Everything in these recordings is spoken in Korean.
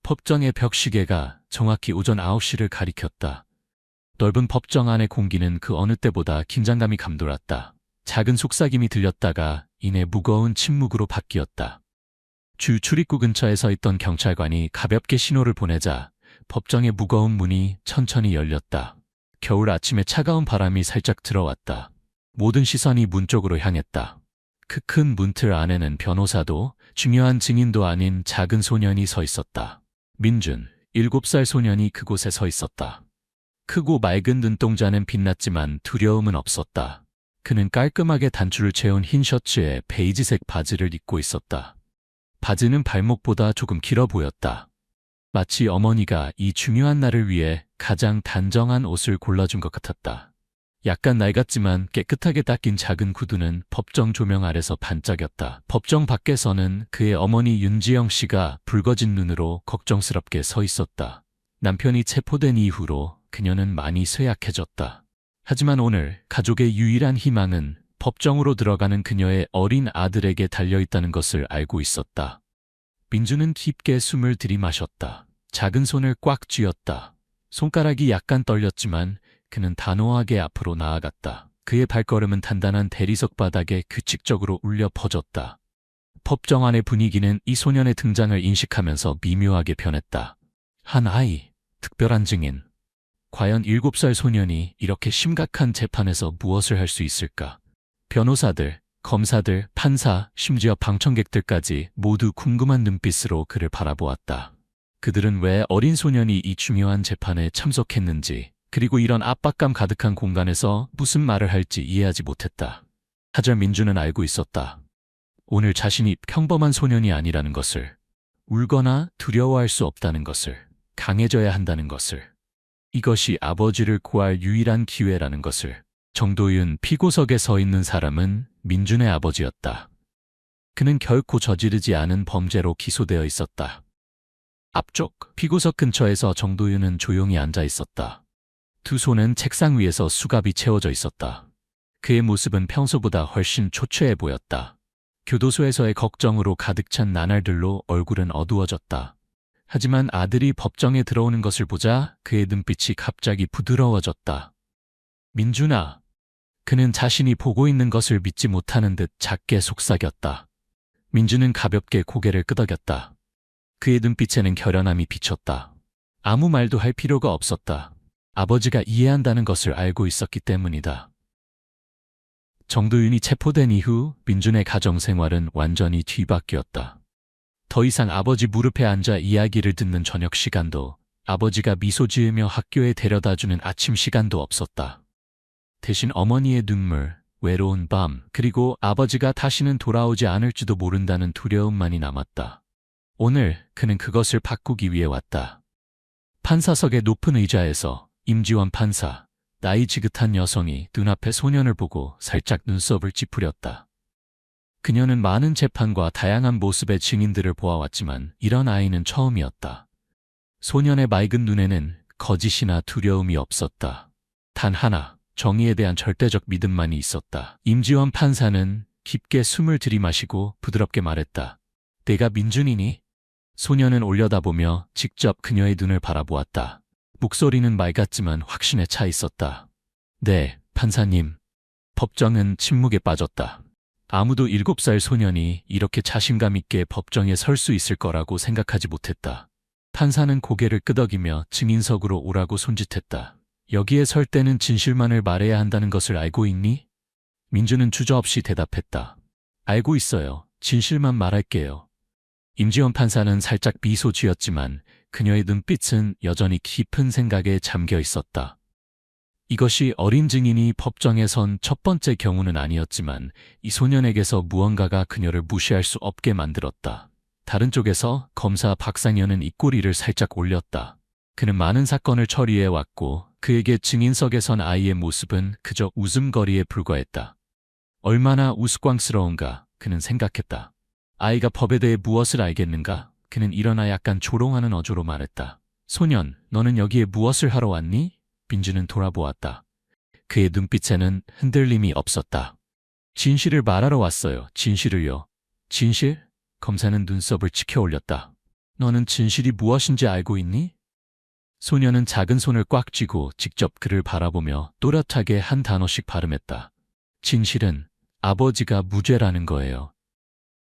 법정의 벽시계가 정확히 오전 9시를 가리켰다. 넓은 법정 안의 공기는 그 어느 때보다 긴장감이 감돌았다. 작은 속삭임이 들렸다가 이내 무거운 침묵으로 바뀌었다. 주 출입구 근처에 서 있던 경찰관이 가볍게 신호를 보내자 법정의 무거운 문이 천천히 열렸다. 겨울 아침에 차가운 바람이 살짝 들어왔다. 모든 시선이 문 쪽으로 향했다. 그 큰 문틀 안에는 변호사도 중요한 증인도 아닌 작은 소년이 서 있었다. 민준, 7살 소년이 그곳에 서 있었다. 크고 맑은 눈동자는 빛났지만 두려움은 없었다. 그는 깔끔하게 단추를 채운 흰 셔츠에 베이지색 바지를 입고 있었다. 바지는 발목보다 조금 길어 보였다. 마치 어머니가 이 중요한 날을 위해 가장 단정한 옷을 골라준 것 같았다. 약간 낡았지만 깨끗하게 닦인 작은 구두는 법정 조명 아래서 반짝였다. 법정 밖에서는 그의 어머니 윤지영 씨가 붉어진 눈으로 걱정스럽게 서 있었다. 남편이 체포된 이후로 그녀는 많이 쇠약해졌다. 하지만 오늘 가족의 유일한 희망은 법정으로 들어가는 그녀의 어린 아들에게 달려있다는 것을 알고 있었다. 민주는 깊게 숨을 들이마셨다. 작은 손을 꽉 쥐었다. 손가락이 약간 떨렸지만 그는 단호하게 앞으로 나아갔다. 그의 발걸음은 단단한 대리석 바닥에 규칙적으로 울려 퍼졌다. 법정 안의 분위기는 이 소년의 등장을 인식하면서 미묘하게 변했다. 한 아이, 특별한 증인. 과연 7살 소년이 이렇게 심각한 재판에서 무엇을 할 수 있을까? 변호사들, 검사들, 판사, 심지어 방청객들까지 모두 궁금한 눈빛으로 그를 바라보았다. 그들은 왜 어린 소년이 이 중요한 재판에 참석했는지, 그리고 이런 압박감 가득한 공간에서 무슨 말을 할지 이해하지 못했다. 하지만 민주는 알고 있었다. 오늘 자신이 평범한 소년이 아니라는 것을, 울거나 두려워할 수 없다는 것을, 강해져야 한다는 것을, 이것이 아버지를 구할 유일한 기회라는 것을. 정도윤 피고석에 서 있는 사람은 민준의 아버지였다. 그는 결코 저지르지 않은 범죄로 기소되어 있었다. 앞쪽 피고석 근처에서 정도윤은 조용히 앉아 있었다. 두 손은 책상 위에서 수갑이 채워져 있었다. 그의 모습은 평소보다 훨씬 초췌해 보였다. 교도소에서의 걱정으로 가득 찬 나날들로 얼굴은 어두워졌다. 하지만 아들이 법정에 들어오는 것을 보자 그의 눈빛이 갑자기 부드러워졌다. 민준아. 그는 자신이 보고 있는 것을 믿지 못하는 듯 작게 속삭였다. 민준은 가볍게 고개를 끄덕였다. 그의 눈빛에는 결연함이 비쳤다. 아무 말도 할 필요가 없었다. 아버지가 이해한다는 것을 알고 있었기 때문이다. 정도윤이 체포된 이후 민준의 가정생활은 완전히 뒤바뀌었다. 더 이상 아버지 무릎에 앉아 이야기를 듣는 저녁 시간도, 아버지가 미소 지으며 학교에 데려다주는 아침 시간도 없었다. 대신 어머니의 눈물, 외로운 밤, 그리고 아버지가 다시는 돌아오지 않을지도 모른다는 두려움만이 남았다. 오늘 그는 그것을 바꾸기 위해 왔다. 판사석의 높은 의자에서 임지원 판사, 나이 지긋한 여성이 눈앞의 소년을 보고 살짝 눈썹을 찌푸렸다. 그녀는 많은 재판과 다양한 모습의 증인들을 보아왔지만 이런 아이는 처음이었다. 소년의 맑은 눈에는 거짓이나 두려움이 없었다. 단 하나, 정의에 대한 절대적 믿음만이 있었다. 임지원 판사는 깊게 숨을 들이마시고 부드럽게 말했다. 내가 민준이니? 소년은 올려다보며 직접 그녀의 눈을 바라보았다. 목소리는 맑았지만 확신에 차 있었다. 네, 판사님. 법정은 침묵에 빠졌다. 아무도 7살 소년이 이렇게 자신감 있게 법정에 설 수 있을 거라고 생각하지 못했다. 판사는 고개를 끄덕이며 증인석으로 오라고 손짓했다. 여기에 설 때는 진실만을 말해야 한다는 것을 알고 있니? 민준은 주저없이 대답했다. 알고 있어요. 진실만 말할게요. 임지원 판사는 살짝 미소 지었지만 그녀의 눈빛은 여전히 깊은 생각에 잠겨 있었다. 이것이 어린 증인이 법정에 선 첫 번째 경우는 아니었지만 이 소년에게서 무언가가 그녀를 무시할 수 없게 만들었다. 다른 쪽에서 검사 박상현은 입꼬리를 살짝 올렸다. 그는 많은 사건을 처리해왔고 그에게 증인석에 선 아이의 모습은 그저 웃음거리에 불과했다. 얼마나 우스꽝스러운가 그는 생각했다. 아이가 법에 대해 무엇을 알겠는가? 그는 일어나 약간 조롱하는 어조로 말했다. 소년, 너는 여기에 무엇을 하러 왔니? 민준은 돌아보았다. 그의 눈빛에는 흔들림이 없었다. 진실을 말하러 왔어요. 진실을요. 진실? 검사는 눈썹을 치켜 올렸다. 너는 진실이 무엇인지 알고 있니? 소녀는 작은 손을 꽉 쥐고 직접 그를 바라보며 또렷하게 한 단어씩 발음했다. 진실은 아버지가 무죄라는 거예요.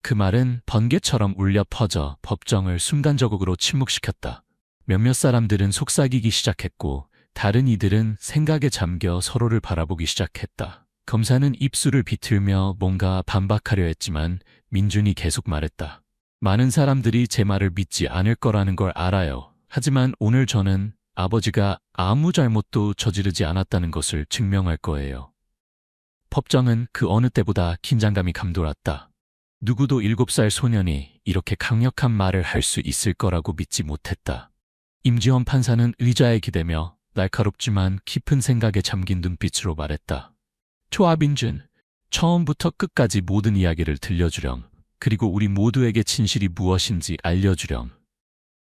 그 말은 번개처럼 울려 퍼져 법정을 순간적으로 침묵시켰다. 몇몇 사람들은 속삭이기 시작했고 다른 이들은 생각에 잠겨 서로를 바라보기 시작했다. 검사는 입술을 비틀며 뭔가 반박하려 했지만 민준이 계속 말했다. 많은 사람들이 제 말을 믿지 않을 거라는 걸 알아요. 하지만 오늘 저는 아버지가 아무 잘못도 저지르지 않았다는 것을 증명할 거예요. 법정은 그 어느 때보다 긴장감이 감돌았다. 누구도 7살 소년이 이렇게 강력한 말을 할 수 있을 거라고 믿지 못했다. 임지원 판사는 의자에 기대며 날카롭지만 깊은 생각에 잠긴 눈빛으로 말했다. 조아빈준, 처음부터 끝까지 모든 이야기를 들려주렴. 그리고 우리 모두에게 진실이 무엇인지 알려주렴.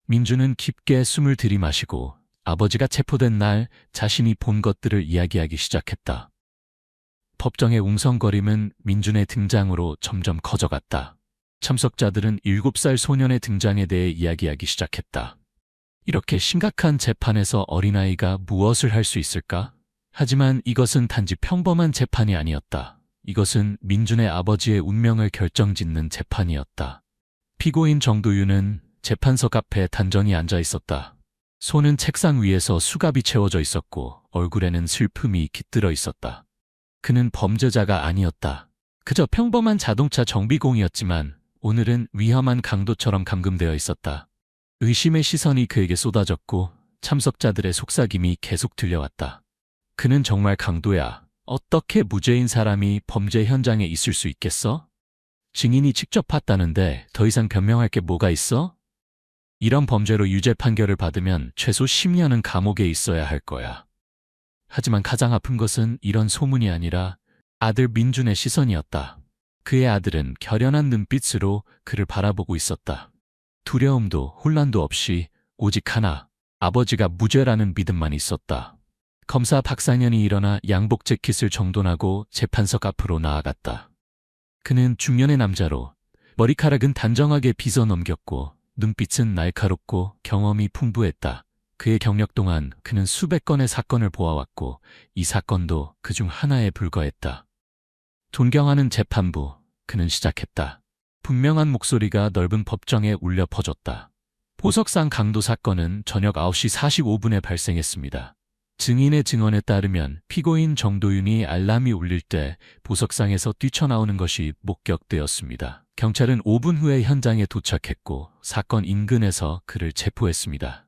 민준은 깊게 숨을 들이마시고 아버지가 체포된 날 자신이 본 것들을 이야기하기 시작했다. 법정의 웅성거림은 민준의 등장으로 점점 커져갔다. 참석자들은 7살 소년의 등장에 대해 이야기하기 시작했다. 이렇게 심각한 재판에서 어린아이가 무엇을 할 수 있을까? 하지만 이것은 단지 평범한 재판이 아니었다. 이것은 민준의 아버지의 운명을 결정짓는 재판이었다. 피고인 정도윤은 재판석 앞에 단전히 앉아 있었다. 손은 책상 위에서 수갑이 채워져 있었고 얼굴에는 슬픔이 깃들어 있었다. 그는 범죄자가 아니었다. 그저 평범한 자동차 정비공이었지만 오늘은 위험한 강도처럼 감금되어 있었다. 의심의 시선이 그에게 쏟아졌고 참석자들의 속삭임이 계속 들려왔다. 그는 정말 강도야. 어떻게 무죄인 사람이 범죄 현장에 있을 수 있겠어? 증인이 직접 봤다는데 더 이상 변명할 게 뭐가 있어? 이런 범죄로 유죄 판결을 받으면 최소 10년은 감옥에 있어야 할 거야. 하지만 가장 아픈 것은 이런 소문이 아니라 아들 민준의 시선이었다. 그의 아들은 결연한 눈빛으로 그를 바라보고 있었다. 두려움도 혼란도 없이 오직 하나, 아버지가 무죄라는 믿음만 있었다. 검사 박상현이 일어나 양복 재킷을 정돈하고 재판석 앞으로 나아갔다. 그는 중년의 남자로 머리카락은 단정하게 빗어 넘겼고 눈빛은 날카롭고 경험이 풍부했다. 그의 경력 동안 그는 수백 건의 사건을 보아왔고 이 사건도 그중 하나에 불과했다. 존경하는 재판부, 그는 시작했다. 분명한 목소리가 넓은 법정에 울려 퍼졌다. 보석상 강도 사건은 저녁 9시 45분에 발생했습니다. 증인의 증언에 따르면 피고인 정도윤이 알람이 울릴 때 보석상에서 뛰쳐나오는 것이 목격되었습니다. 경찰은 5분 후에 현장에 도착했고 사건 인근에서 그를 체포했습니다.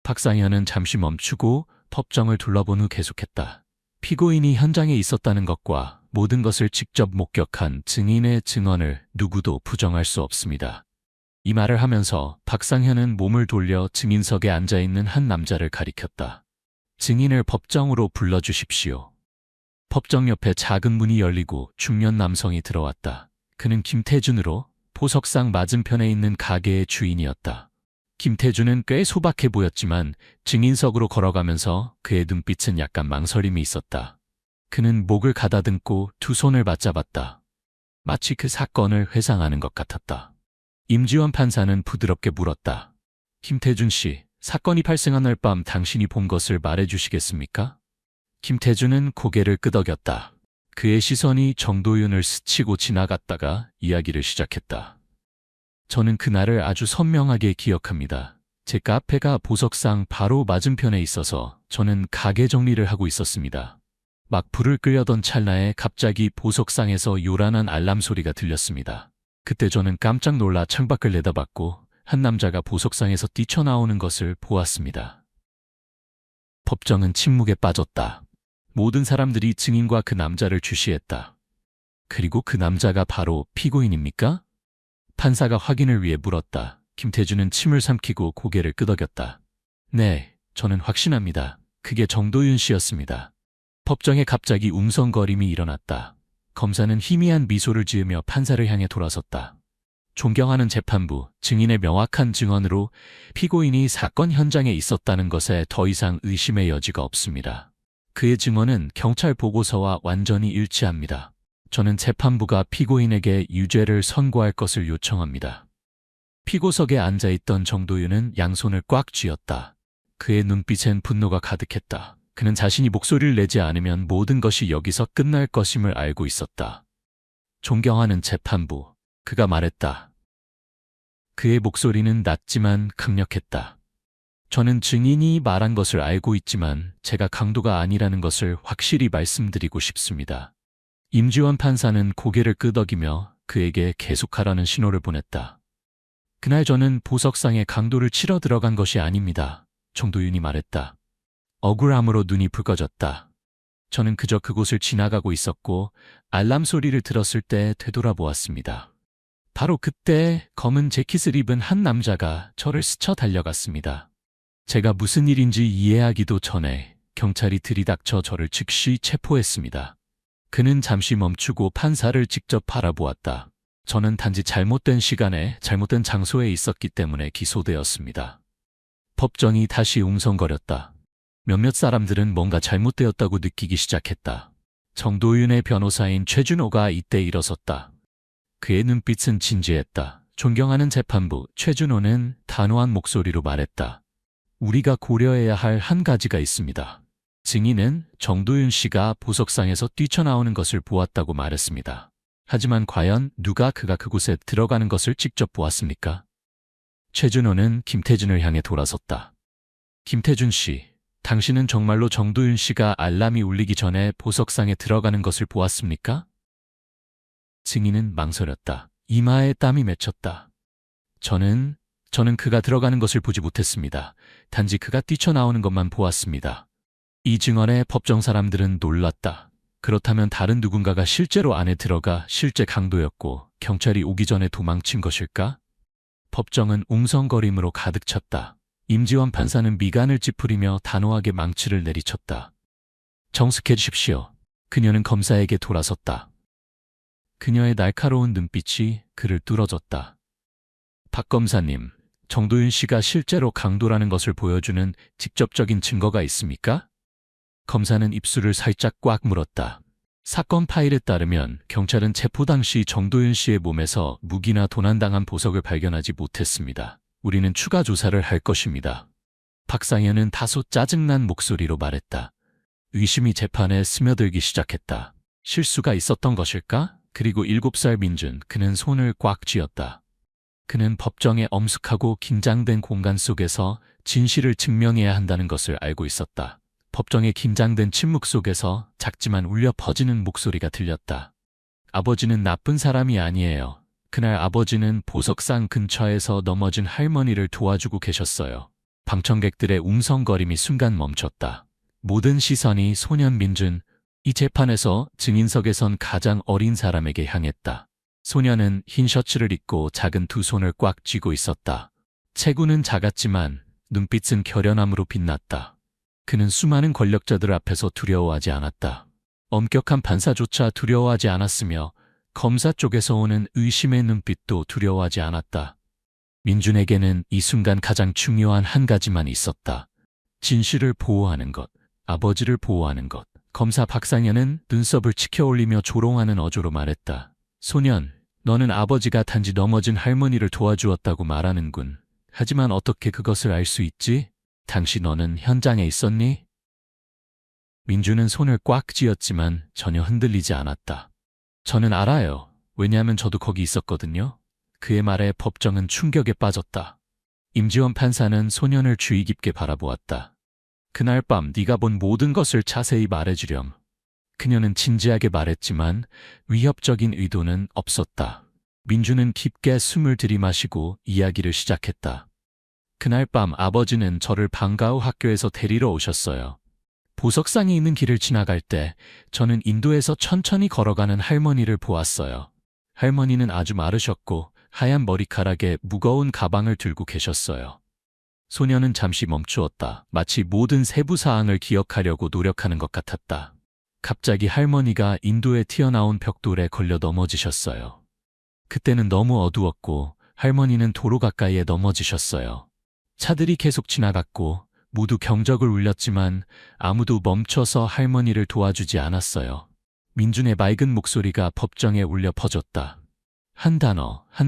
박상현은 잠시 멈추고 법정을 둘러본 후 계속했다. 피고인이 현장에 있었다는 것과 모든 것을 직접 목격한 증인의 증언을 누구도 부정할 수 없습니다. 이 말을 하면서 박상현은 몸을 돌려 증인석에 앉아있는 한 남자를 가리켰다. 증인을 법정으로 불러주십시오. 법정 옆에 작은 문이 열리고 중년 남성이 들어왔다. 그는 김태준으로 보석상 맞은편에 있는 가게의 주인이었다. 김태준은 꽤 소박해 보였지만 증인석으로 걸어가면서 그의 눈빛은 약간 망설임이 있었다. 그는 목을 가다듬고 두 손을 맞잡았다. 마치 그 사건을 회상하는 것 같았다. 임지원 판사는 부드럽게 물었다. 김태준 씨, 사건이 발생한 날 밤 당신이 본 것을 말해주시겠습니까? 김태준은 고개를 끄덕였다. 그의 시선이 정도윤을 스치고 지나갔다가 이야기를 시작했다. 저는 그날을 아주 선명하게 기억합니다. 제 카페가 보석상 바로 맞은편에 있어서 저는 가게 정리를 하고 있었습니다. 막 불을 끄려던 찰나에 갑자기 보석상에서 요란한 알람 소리가 들렸습니다. 그때 저는 깜짝 놀라 창밖을 내다봤고 한 남자가 보석상에서 뛰쳐나오는 것을 보았습니다. 법정은 침묵에 빠졌다. 모든 사람들이 증인과 그 남자를 주시했다. 그리고 그 남자가 바로 피고인입니까? 판사가 확인을 위해 물었다. 김태준은 침을 삼키고 고개를 끄덕였다. 네, 저는 확신합니다. 그게 정도윤 씨였습니다. 법정에 갑자기 웅성거림이 일어났다. 검사는 희미한 미소를 지으며 판사를 향해 돌아섰다. 존경하는 재판부, 증인의 명확한 증언으로 피고인이 사건 현장에 있었다는 것에 더 이상 의심의 여지가 없습니다. 그의 증언은 경찰 보고서와 완전히 일치합니다. 저는 재판부가 피고인에게 유죄를 선고할 것을 요청합니다. 피고석에 앉아있던 정도윤은 양손을 꽉 쥐었다. 그의 눈빛엔 분노가 가득했다. 그는 자신이 목소리를 내지 않으면 모든 것이 여기서 끝날 것임을 알고 있었다. 존경하는 재판부, 그가 말했다. 그의 목소리는 낮지만 강력했다. 저는 증인이 말한 것을 알고 있지만 제가 강도가 아니라는 것을 확실히 말씀드리고 싶습니다. 임지원 판사는 고개를 끄덕이며 그에게 계속하라는 신호를 보냈다. 그날 저는 보석상에 강도를 치러 들어간 것이 아닙니다. 정도윤이 말했다. 억울함으로 눈이 붉어졌다. 저는 그저 그곳을 지나가고 있었고 알람 소리를 들었을 때 되돌아보았습니다. 바로 그때 검은 재킷을 입은 한 남자가 저를 스쳐 달려갔습니다. 제가 무슨 일인지 이해하기도 전에 경찰이 들이닥쳐 저를 즉시 체포했습니다. 그는 잠시 멈추고 판사를 직접 바라보았다. 저는 단지 잘못된 시간에 잘못된 장소에 있었기 때문에 기소되었습니다. 법정이 다시 웅성거렸다. 몇몇 사람들은 뭔가 잘못되었다고 느끼기 시작했다. 정도윤의 변호사인 최준호가 이때 일어섰다. 그의 눈빛은 진지했다. 존경하는 재판부, 최준호는 단호한 목소리로 말했다. 우리가 고려해야 할 한 가지가 있습니다. 증인은 정도윤 씨가 보석상에서 뛰쳐나오는 것을 보았다고 말했습니다. 하지만 과연 누가 그가 그곳에 들어가는 것을 직접 보았습니까? 최준호는 김태준을 향해 돌아섰다. 김태준 씨, 당신은 정말로 정도윤 씨가 알람이 울리기 전에 보석상에 들어가는 것을 보았습니까? 증인은 망설였다. 이마에 땀이 맺혔다. 저는 그가 들어가는 것을 보지 못했습니다. 단지 그가 뛰쳐나오는 것만 보았습니다. 이 증언에 법정 사람들은 놀랐다. 그렇다면 다른 누군가가 실제로 안에 들어가 실제 강도였고 경찰이 오기 전에 도망친 것일까? 법정은 웅성거림으로 가득 찼다. 임지원 판사는 미간을 찌푸리며 단호하게 망치를 내리쳤다. 정숙해 주십시오. 그녀는 검사에게 돌아섰다. 그녀의 날카로운 눈빛이 그를 뚫어졌다. 박 검사님, 정도윤 씨가 실제로 강도라는 것을 보여주는 직접적인 증거가 있습니까? 검사는 입술을 살짝 꽉 물었다. 사건 파일에 따르면 경찰은 체포 당시 정도윤 씨의 몸에서 무기나 도난당한 보석을 발견하지 못했습니다. 우리는 추가 조사를 할 것입니다. 박상현은 다소 짜증난 목소리로 말했다. 의심이 재판에 스며들기 시작했다. 실수가 있었던 것일까? 그리고 7살 민준, 그는 손을 꽉 쥐었다. 그는 법정의 엄숙하고 긴장된 공간 속에서 진실을 증명해야 한다는 것을 알고 있었다. 법정의 긴장된 침묵 속에서 작지만 울려 퍼지는 목소리가 들렸다. 아버지는 나쁜 사람이 아니에요. 그날 아버지는 보석상 근처에서 넘어진 할머니를 도와주고 계셨어요. 방청객들의 웅성거림이 순간 멈췄다. 모든 시선이 소년 민준, 이 재판에서 증인석에 선 가장 어린 사람에게 향했다. 소년은 흰 셔츠를 입고 작은 두 손을 꽉 쥐고 있었다. 체구는 작았지만 눈빛은 결연함으로 빛났다. 그는 수많은 권력자들 앞에서 두려워하지 않았다. 엄격한 판사조차 두려워하지 않았으며 검사 쪽에서 오는 의심의 눈빛도 두려워하지 않았다. 민준에게는 이 순간 가장 중요한 한 가지만 있었다. 진실을 보호하는 것, 아버지를 보호하는 것. 검사 박상현은 눈썹을 치켜올리며 조롱하는 어조로 말했다. 소년, 너는 아버지가 단지 넘어진 할머니를 도와주었다고 말하는군. 하지만 어떻게 그것을 알 수 있지? 당시 너는 현장에 있었니? 민준은 손을 꽉 쥐었지만 전혀 흔들리지 않았다. 저는 알아요. 왜냐하면 저도 거기 있었거든요. 그의 말에 법정은 충격에 빠졌다. 임지원 판사는 소년을 주의 깊게 바라보았다. 그날 밤 네가 본 모든 것을 자세히 말해주렴. 그녀는 진지하게 말했지만 위협적인 의도는 없었다. 민준은 깊게 숨을 들이마시고 이야기를 시작했다. 그날 밤 아버지는 저를 방과 후 학교에서 데리러 오셨어요. 보석상이 있는 길을 지나갈 때 저는 인도에서 천천히 걸어가는 할머니를 보았어요. 할머니는 아주 마르셨고 하얀 머리카락에 무거운 가방을 들고 계셨어요. 소녀는 잠시 멈추었다. 마치 모든 세부 사항을 기억하려고 노력하는 것 같았다. 갑자기 할머니가 인도에 튀어나온 벽돌에 걸려 넘어지셨어요. 그때는 너무 어두웠고 할머니는 도로 가까이에 넘어지셨어요. 차들이 계속 지나갔고 모두 경적을 울렸지만 아무도 멈춰서 할머니를 도와주지 않았어요. 민준의 맑은 목소리가 법정에 울려 퍼졌다. 한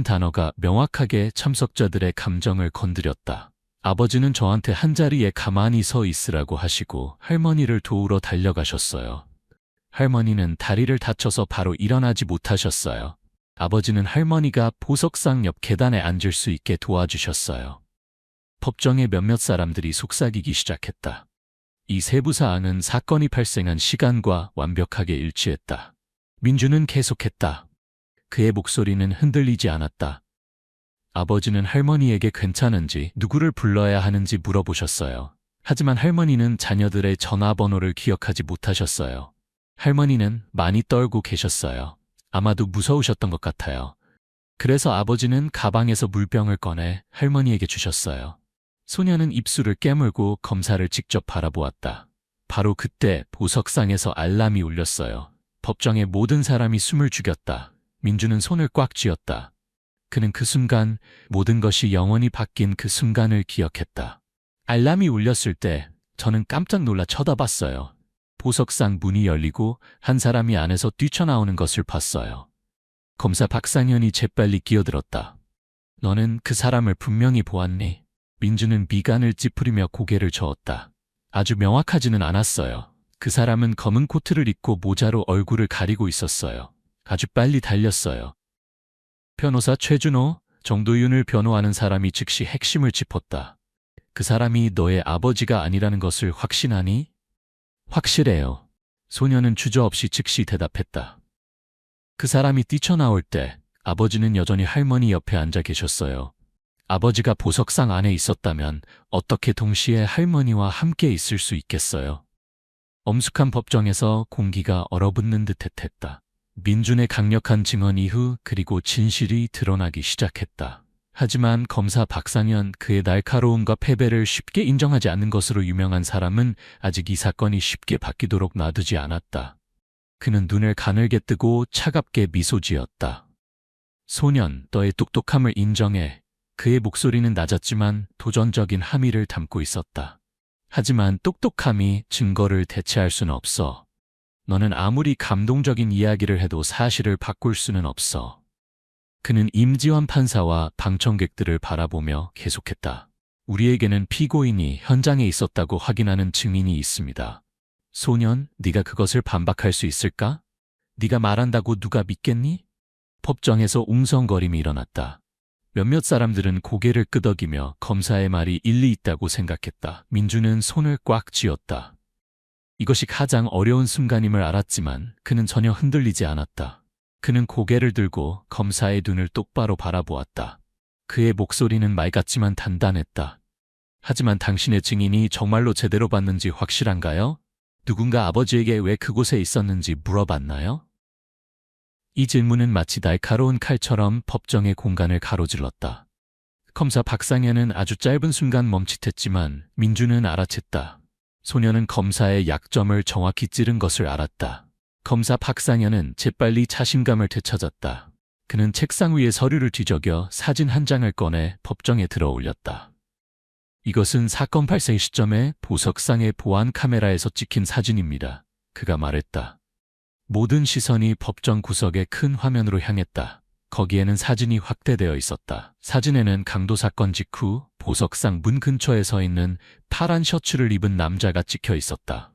단어가 명확하게 참석자들의 감정을 건드렸다. 아버지는 저한테 한자리에 가만히 서 있으라고 하시고 할머니를 도우러 달려가셨어요. 할머니는 다리를 다쳐서 바로 일어나지 못하셨어요. 아버지는 할머니가 보석상 옆 계단에 앉을 수 있게 도와주셨어요. 법정의 몇몇 사람들이 속삭이기 시작했다. 이 세부 사항은 사건이 발생한 시간과 완벽하게 일치했다. 민주는 계속했다. 그의 목소리는 흔들리지 않았다. 아버지는 할머니에게 괜찮은지 누구를 불러야 하는지 물어보셨어요. 하지만 할머니는 자녀들의 전화번호를 기억하지 못하셨어요. 할머니는 많이 떨고 계셨어요. 아마도 무서우셨던 것 같아요. 그래서 아버지는 가방에서 물병을 꺼내 할머니에게 주셨어요. 소녀는 입술을 깨물고 검사를 직접 바라보았다. 바로 그때 보석상에서 알람이 울렸어요. 법정의 모든 사람이 숨을 죽였다. 민주는 손을 꽉 쥐었다. 그는 그 순간, 모든 것이 영원히 바뀐 그 순간을 기억했다. 알람이 울렸을 때 저는 깜짝 놀라 쳐다봤어요. 보석상 문이 열리고 한 사람이 안에서 뛰쳐나오는 것을 봤어요. 검사 박상현이 재빨리 끼어들었다. 너는 그 사람을 분명히 보았니? 민주는 미간을 찌푸리며 고개를 저었다. 아주 명확하지는 않았어요. 그 사람은 검은 코트를 입고 모자로 얼굴을 가리고 있었어요. 아주 빨리 달렸어요. 변호사 최준호, 정도윤을 변호하는 사람이 즉시 핵심을 짚었다. 그 사람이 너의 아버지가 아니라는 것을 확신하니? 확실해요. 소녀는 주저없이 즉시 대답했다. 그 사람이 뛰쳐나올 때 아버지는 여전히 할머니 옆에 앉아 계셨어요. 아버지가 보석상 안에 있었다면 어떻게 동시에 할머니와 함께 있을 수 있겠어요? 엄숙한 법정에서 공기가 얼어붙는 듯했다. 민준의 강력한 증언 이후 그리고 진실이 드러나기 시작했다. 하지만 검사 박상현, 그의 날카로움과 패배를 쉽게 인정하지 않는 것으로 유명한 사람은 아직 이 사건이 쉽게 바뀌도록 놔두지 않았다. 그는 눈을 가늘게 뜨고 차갑게 미소 지었다. 소년, 너의 똑똑함을 인정해. 그의 목소리는 낮았지만 도전적인 함의를 담고 있었다. 하지만 똑똑함이 증거를 대체할 수는 없어. 너는 아무리 감동적인 이야기를 해도 사실을 바꿀 수는 없어. 그는 임지환 판사와 방청객들을 바라보며 계속했다. 우리에게는 피고인이 현장에 있었다고 확인하는 증인이 있습니다. 소년, 네가 그것을 반박할 수 있을까? 네가 말한다고 누가 믿겠니? 법정에서 웅성거림이 일어났다. 몇몇 사람들은 고개를 끄덕이며 검사의 말이 일리 있다고 생각했다. 민주는 손을 꽉 쥐었다. 이것이 가장 어려운 순간임을 알았지만 그는 전혀 흔들리지 않았다. 그는 고개를 들고 검사의 눈을 똑바로 바라보았다. 그의 목소리는 맑았지만 단단했다. 하지만 당신의 증인이 정말로 제대로 봤는지 확실한가요? 누군가 아버지에게 왜 그곳에 있었는지 물어봤나요? 이 질문은 마치 날카로운 칼처럼 법정의 공간을 가로질렀다. 검사 박상현은 아주 짧은 순간 멈칫했지만 민주는 알아챘다. 소녀는 검사의 약점을 정확히 찌른 것을 알았다. 검사 박상현은 재빨리 자신감을 되찾았다. 그는 책상 위에 서류를 뒤적여 사진 한 장을 꺼내 법정에 들어 올렸다. 이것은 사건 발생 시점에 보석상의 보안 카메라에서 찍힌 사진입니다. 그가 말했다. 모든 시선이 법정 구석의 큰 화면으로 향했다. 거기에는 사진이 확대되어 있었다. 사진에는 강도 사건 직후 보석상 문 근처에 서 있는 파란 셔츠를 입은 남자가 찍혀 있었다.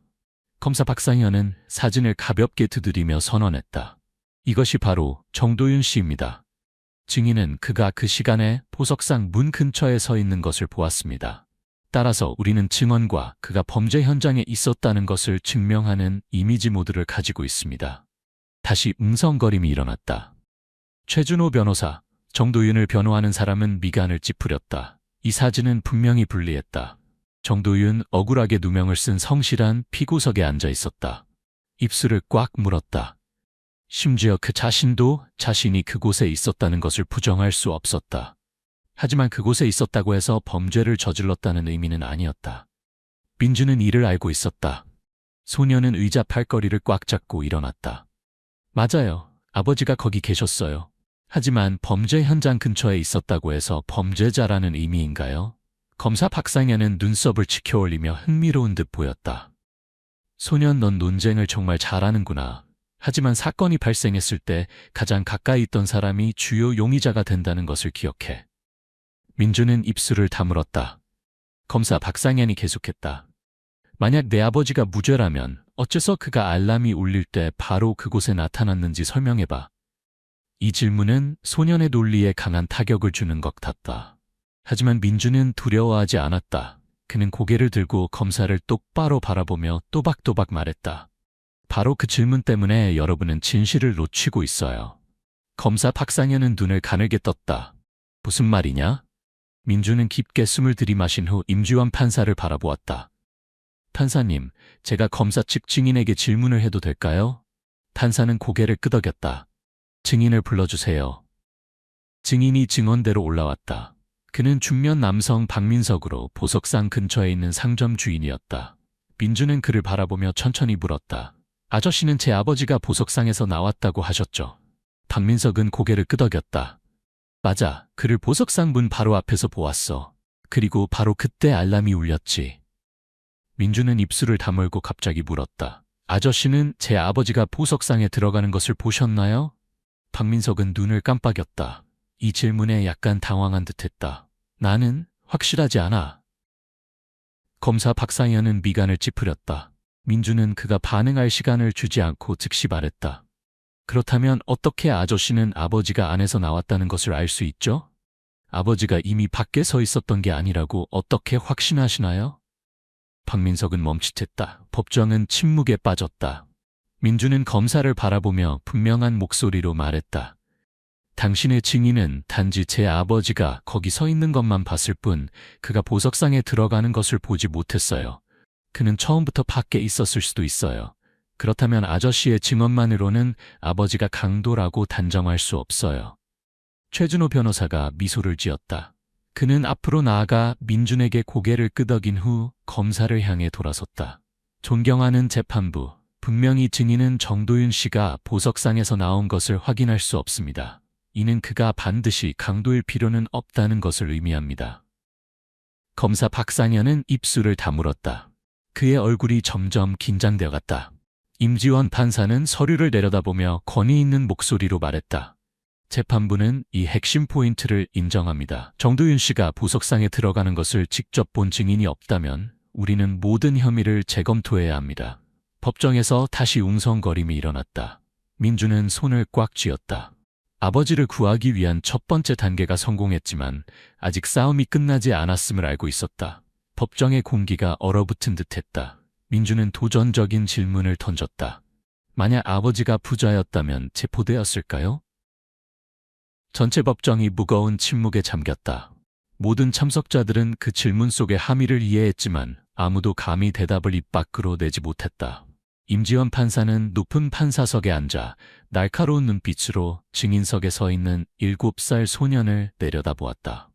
검사 박상현은 사진을 가볍게 두드리며 선언했다. 이것이 바로 정도윤 씨입니다. 증인은 그가 그 시간에 보석상 문 근처에 서 있는 것을 보았습니다. 따라서 우리는 증언과 그가 범죄 현장에 있었다는 것을 증명하는 이미지 모드를 가지고 있습니다. 다시 웅성거림이 일어났다. 최준호 변호사, 정도윤을 변호하는 사람은 미간을 찌푸렸다. 이 사진은 분명히 불리했다. 정도윤 억울하게 누명을 쓴 성실한 피고석에 앉아 있었다. 입술을 꽉 물었다. 심지어 그 자신도 자신이 그곳에 있었다는 것을 부정할 수 없었다. 하지만 그곳에 있었다고 해서 범죄를 저질렀다는 의미는 아니었다. 민주는 이를 알고 있었다. 소녀는 의자 팔걸이를 꽉 잡고 일어났다. 맞아요. 아버지가 거기 계셨어요. 하지만 범죄 현장 근처에 있었다고 해서 범죄자라는 의미인가요? 검사 박상현은 눈썹을 치켜올리며 흥미로운 듯 보였다. 소년, 넌 논쟁을 정말 잘하는구나. 하지만 사건이 발생했을 때 가장 가까이 있던 사람이 주요 용의자가 된다는 것을 기억해. 민주는 입술을 다물었다. 검사 박상현이 계속했다. 만약 내 아버지가 무죄라면 어째서 그가 알람이 울릴 때 바로 그곳에 나타났는지 설명해봐. 이 질문은 소년의 논리에 강한 타격을 주는 것 같다. 하지만 민주는 두려워하지 않았다. 그는 고개를 들고 검사를 똑바로 바라보며 또박또박 말했다. 바로 그 질문 때문에 여러분은 진실을 놓치고 있어요. 검사 박상현은 눈을 가늘게 떴다. 무슨 말이냐? 민주는 깊게 숨을 들이마신 후 임지원 판사를 바라보았다. 판사님, 제가 검사 측 증인에게 질문을 해도 될까요? 판사는 고개를 끄덕였다. 증인을 불러주세요. 증인이 증언대로 올라왔다. 그는 중년 남성 박민석으로 보석상 근처에 있는 상점 주인이었다. 민주는 그를 바라보며 천천히 물었다. 아저씨는 제 아버지가 보석상에서 나왔다고 하셨죠? 박민석은 고개를 끄덕였다. 맞아, 그를 보석상 문 바로 앞에서 보았어. 그리고 바로 그때 알람이 울렸지. 민주는 입술을 다물고 갑자기 물었다. 아저씨는 제 아버지가 보석상에 들어가는 것을 보셨나요? 박민석은 눈을 깜빡였다. 이 질문에 약간 당황한 듯했다. 나는 확실하지 않아. 검사 박상현은 미간을 찌푸렸다. 민주는 그가 반응할 시간을 주지 않고 즉시 말했다. 그렇다면 어떻게 아저씨는 아버지가 안에서 나왔다는 것을 알 수 있죠? 아버지가 이미 밖에 서 있었던 게 아니라고 어떻게 확신하시나요? 박민석은 멈칫했다. 법정은 침묵에 빠졌다. 민주는 검사를 바라보며 분명한 목소리로 말했다. 당신의 증인은 단지 제 아버지가 거기 서 있는 것만 봤을 뿐 그가 보석상에 들어가는 것을 보지 못했어요. 그는 처음부터 밖에 있었을 수도 있어요. 그렇다면 아저씨의 증언만으로는 아버지가 강도라고 단정할 수 없어요. 최준호 변호사가 미소를 지었다. 그는 앞으로 나아가 민준에게 고개를 끄덕인 후 검사를 향해 돌아섰다. 존경하는 재판부, 분명히 증인은 정도윤 씨가 보석상에서 나온 것을 확인할 수 없습니다. 이는 그가 반드시 강도일 필요는 없다는 것을 의미합니다. 검사 박상현은 입술을 다물었다. 그의 얼굴이 점점 긴장되어 갔다. 임지원 판사는 서류를 내려다보며 권위 있는 목소리로 말했다. 재판부는 이 핵심 포인트를 인정합니다. 정도윤 씨가 보석상에 들어가는 것을 직접 본 증인이 없다면 우리는 모든 혐의를 재검토해야 합니다. 법정에서 다시 웅성거림이 일어났다. 민주는 손을 꽉 쥐었다. 아버지를 구하기 위한 첫 번째 단계가 성공했지만 아직 싸움이 끝나지 않았음을 알고 있었다. 법정의 공기가 얼어붙은 듯했다. 민주는 도전적인 질문을 던졌다. 만약 아버지가 부자였다면 체포되었을까요? 전체 법정이 무거운 침묵에 잠겼다. 모든 참석자들은 그 질문 속의 함의를 이해했지만 아무도 감히 대답을 입 밖으로 내지 못했다. 임지원 판사는 높은 판사석에 앉아 날카로운 눈빛으로 증인석에 서 있는 7살 소년을 내려다보았다.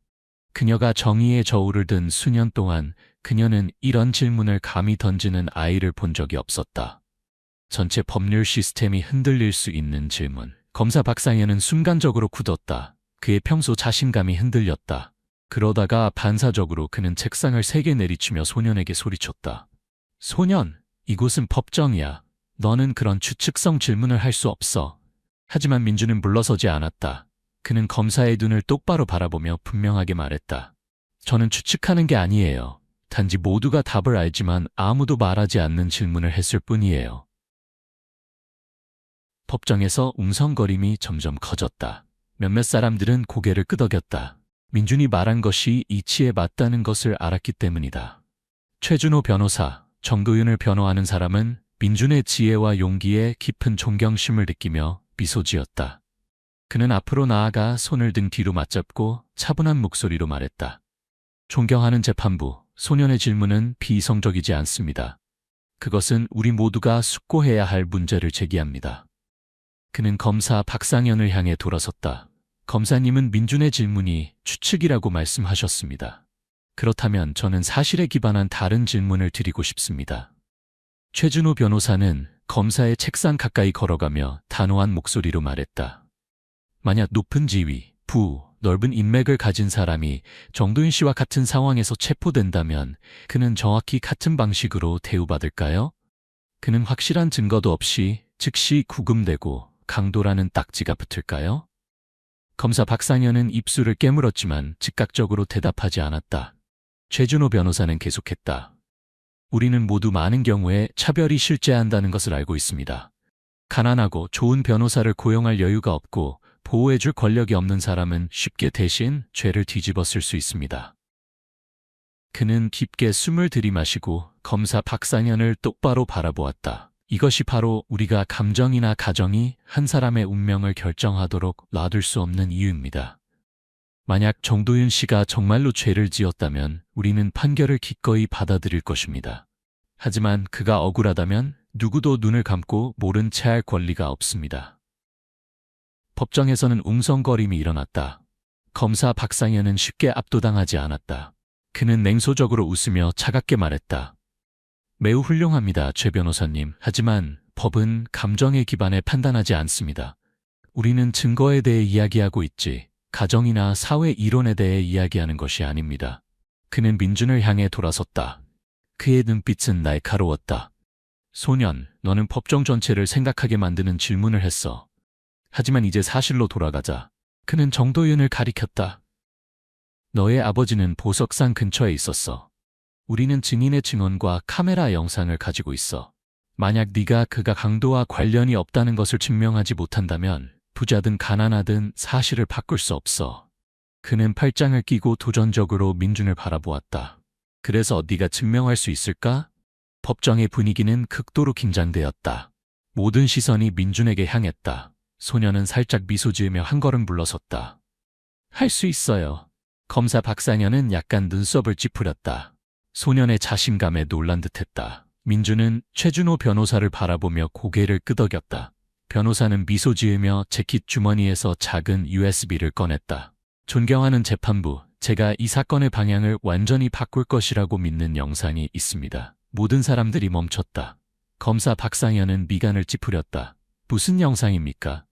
그녀가 정의의 저울을 든 수년 동안 그녀는 이런 질문을 감히 던지는 아이를 본 적이 없었다. 전체 법률 시스템이 흔들릴 수 있는 질문. 검사 박상현은 순간적으로 굳었다. 그의 평소 자신감이 흔들렸다. 그러다가 반사적으로 그는 책상을 3개 내리치며 소년에게 소리쳤다. 소년, 이곳은 법정이야. 너는 그런 추측성 질문을 할 수 없어. 하지만 민주는 물러서지 않았다. 그는 검사의 눈을 똑바로 바라보며 분명하게 말했다. 저는 추측하는 게 아니에요. 단지 모두가 답을 알지만 아무도 말하지 않는 질문을 했을 뿐이에요. 법정에서 웅성거림이 점점 커졌다. 몇몇 사람들은 고개를 끄덕였다. 민준이 말한 것이 이치에 맞다는 것을 알았기 때문이다. 최준호 변호사, 정도윤을 변호하는 사람은 민준의 지혜와 용기에 깊은 존경심을 느끼며 미소 지었다. 그는 앞으로 나아가 손을 등 뒤로 맞잡고 차분한 목소리로 말했다. 존경하는 재판부, 소년의 질문은 비이성적이지 않습니다. 그것은 우리 모두가 숙고해야 할 문제를 제기합니다. 그는 검사 박상현을 향해 돌아섰다. 검사님은 민준의 질문이 추측이라고 말씀하셨습니다. 그렇다면 저는 사실에 기반한 다른 질문을 드리고 싶습니다. 최준호 변호사는 검사의 책상 가까이 걸어가며 단호한 목소리로 말했다. 만약 높은 지위, 넓은 인맥을 가진 사람이 정도윤 씨와 같은 상황에서 체포된다면 그는 정확히 같은 방식으로 대우받을까요? 그는 확실한 증거도 없이 즉시 구금되고 강도라는 딱지가 붙을까요? 검사 박상현은 입술을 깨물었지만 즉각적으로 대답하지 않았다. 최준호 변호사는 계속했다. 우리는 모두 많은 경우에 차별이 실제한다는 것을 알고 있습니다. 가난하고 좋은 변호사를 고용할 여유가 없고 보호해줄 권력이 없는 사람은 쉽게 대신 죄를 뒤집어 쓸 수 있습니다. 그는 깊게 숨을 들이마시고 검사 박상현을 똑바로 바라보았다. 이것이 바로 우리가 감정이나 가정이 한 사람의 운명을 결정하도록 놔둘 수 없는 이유입니다. 만약 정도윤 씨가 정말로 죄를 지었다면 우리는 판결을 기꺼이 받아들일 것입니다. 하지만 그가 억울하다면 누구도 눈을 감고 모른 채 할 권리가 없습니다. 법정에서는 웅성거림이 일어났다. 검사 박상현은 쉽게 압도당하지 않았다. 그는 냉소적으로 웃으며 차갑게 말했다. 매우 훌륭합니다, 최 변호사님. 하지만 법은 감정에 기반해 판단하지 않습니다. 우리는 증거에 대해 이야기하고 있지 가정이나 사회 이론에 대해 이야기하는 것이 아닙니다. 그는 민준을 향해 돌아섰다. 그의 눈빛은 날카로웠다. 소년, 너는 법정 전체를 생각하게 만드는 질문을 했어. 하지만 이제 사실로 돌아가자. 그는 정도윤을 가리켰다. 너의 아버지는 보석상 근처에 있었어. 우리는 증인의 증언과 카메라 영상을 가지고 있어. 만약 네가 그가 강도와 관련이 없다는 것을 증명하지 못한다면 부자든 가난하든 사실을 바꿀 수 없어. 그는 팔짱을 끼고 도전적으로 민준을 바라보았다. 그래서 네가 증명할 수 있을까? 법정의 분위기는 극도로 긴장되었다. 모든 시선이 민준에게 향했다. 소녀는 살짝 미소 지으며 한 걸음 물러섰다. 할 수 있어요. 검사 박상현은 약간 눈썹을 찌푸렸다. 소년의 자신감에 놀란 듯했다. 민준은 최준호 변호사를 바라보며 고개를 끄덕였다. 변호사는 미소 지으며 재킷 주머니에서 작은 USB를 꺼냈다. 존경하는 재판부, 제가 이 사건의 방향을 완전히 바꿀 것이라고 믿는 영상이 있습니다. 모든 사람들이 멈췄다. 검사 박상현은 미간을 찌푸렸다. 무슨 영상입니까?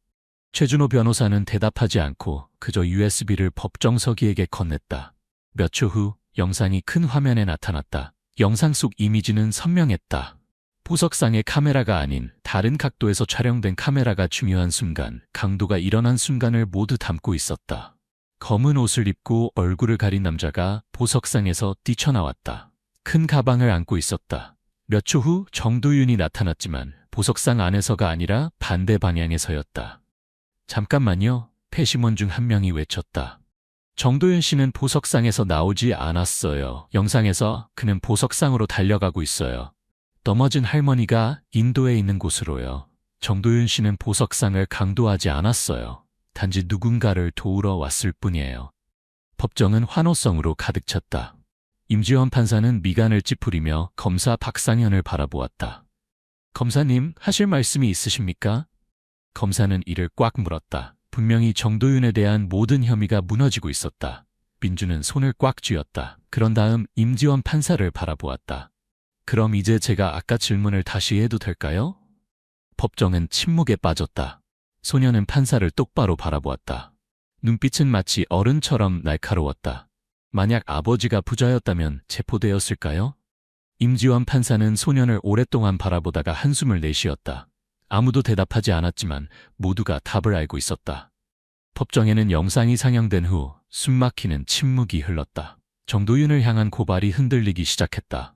최준호 변호사는 대답하지 않고 그저 USB를 법정 서기에게 건넸다. 몇 초 후 영상이 큰 화면에 나타났다. 영상 속 이미지는 선명했다. 보석상의 카메라가 아닌 다른 각도에서 촬영된 카메라가 중요한 순간, 강도가 일어난 순간을 모두 담고 있었다. 검은 옷을 입고 얼굴을 가린 남자가 보석상에서 뛰쳐나왔다. 큰 가방을 안고 있었다. 몇 초 후 정도윤이 나타났지만 보석상 안에서가 아니라 반대 방향에서였다. 잠깐만요. 패심원 중 한 명이 외쳤다. 정도윤 씨는 보석상에서 나오지 않았어요. 영상에서 그는 보석상으로 달려가고 있어요. 넘어진 할머니가 인도에 있는 곳으로요. 정도윤 씨는 보석상을 강도하지 않았어요. 단지 누군가를 도우러 왔을 뿐이에요. 법정은 환호성으로 가득 찼다. 임지원 판사는 미간을 찌푸리며 검사 박상현을 바라보았다. 검사님, 하실 말씀이 있으십니까? 검사는 이를 꽉 물었다. 분명히 정도윤에 대한 모든 혐의가 무너지고 있었다. 민준은 손을 꽉 쥐었다. 그런 다음 임지원 판사를 바라보았다. 그럼 이제 제가 아까 질문을 다시 해도 될까요? 법정은 침묵에 빠졌다. 소녀는 판사를 똑바로 바라보았다. 눈빛은 마치 어른처럼 날카로웠다. 만약 아버지가 부자였다면 체포되었을까요? 임지원 판사는 소년을 오랫동안 바라보다가 한숨을 내쉬었다. 아무도 대답하지 않았지만 모두가 답을 알고 있었다. 법정에는 영상이 상영된 후 숨막히는 침묵이 흘렀다. 정도윤을 향한 고발이 흔들리기 시작했다.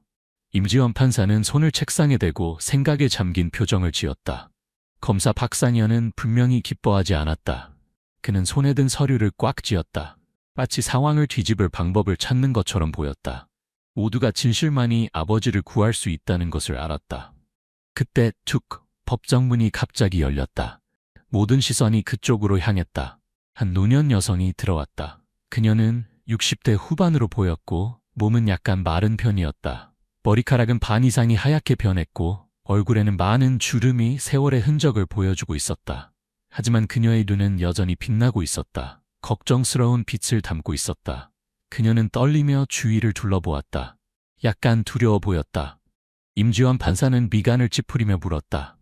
임지원 판사는 손을 책상에 대고 생각에 잠긴 표정을 지었다. 검사 박상현은 분명히 기뻐하지 않았다. 그는 손에 든 서류를 꽉 쥐었다. 마치 상황을 뒤집을 방법을 찾는 것처럼 보였다. 모두가 진실만이 아버지를 구할 수 있다는 것을 알았다. 그때 툭 법정문이 갑자기 열렸다. 모든 시선이 그쪽으로 향했다. 한 노년 여성이 들어왔다. 그녀는 60대 후반으로 보였고 몸은 약간 마른 편이었다. 머리카락은 반 이상이 하얗게 변했고 얼굴에는 많은 주름이 세월의 흔적을 보여주고 있었다. 하지만 그녀의 눈은 여전히 빛나고 있었다. 걱정스러운 빛을 담고 있었다. 그녀는 떨리며 주위를 둘러보았다. 약간 두려워 보였다. 임지원 판사는 미간을 찌푸리며 물었다.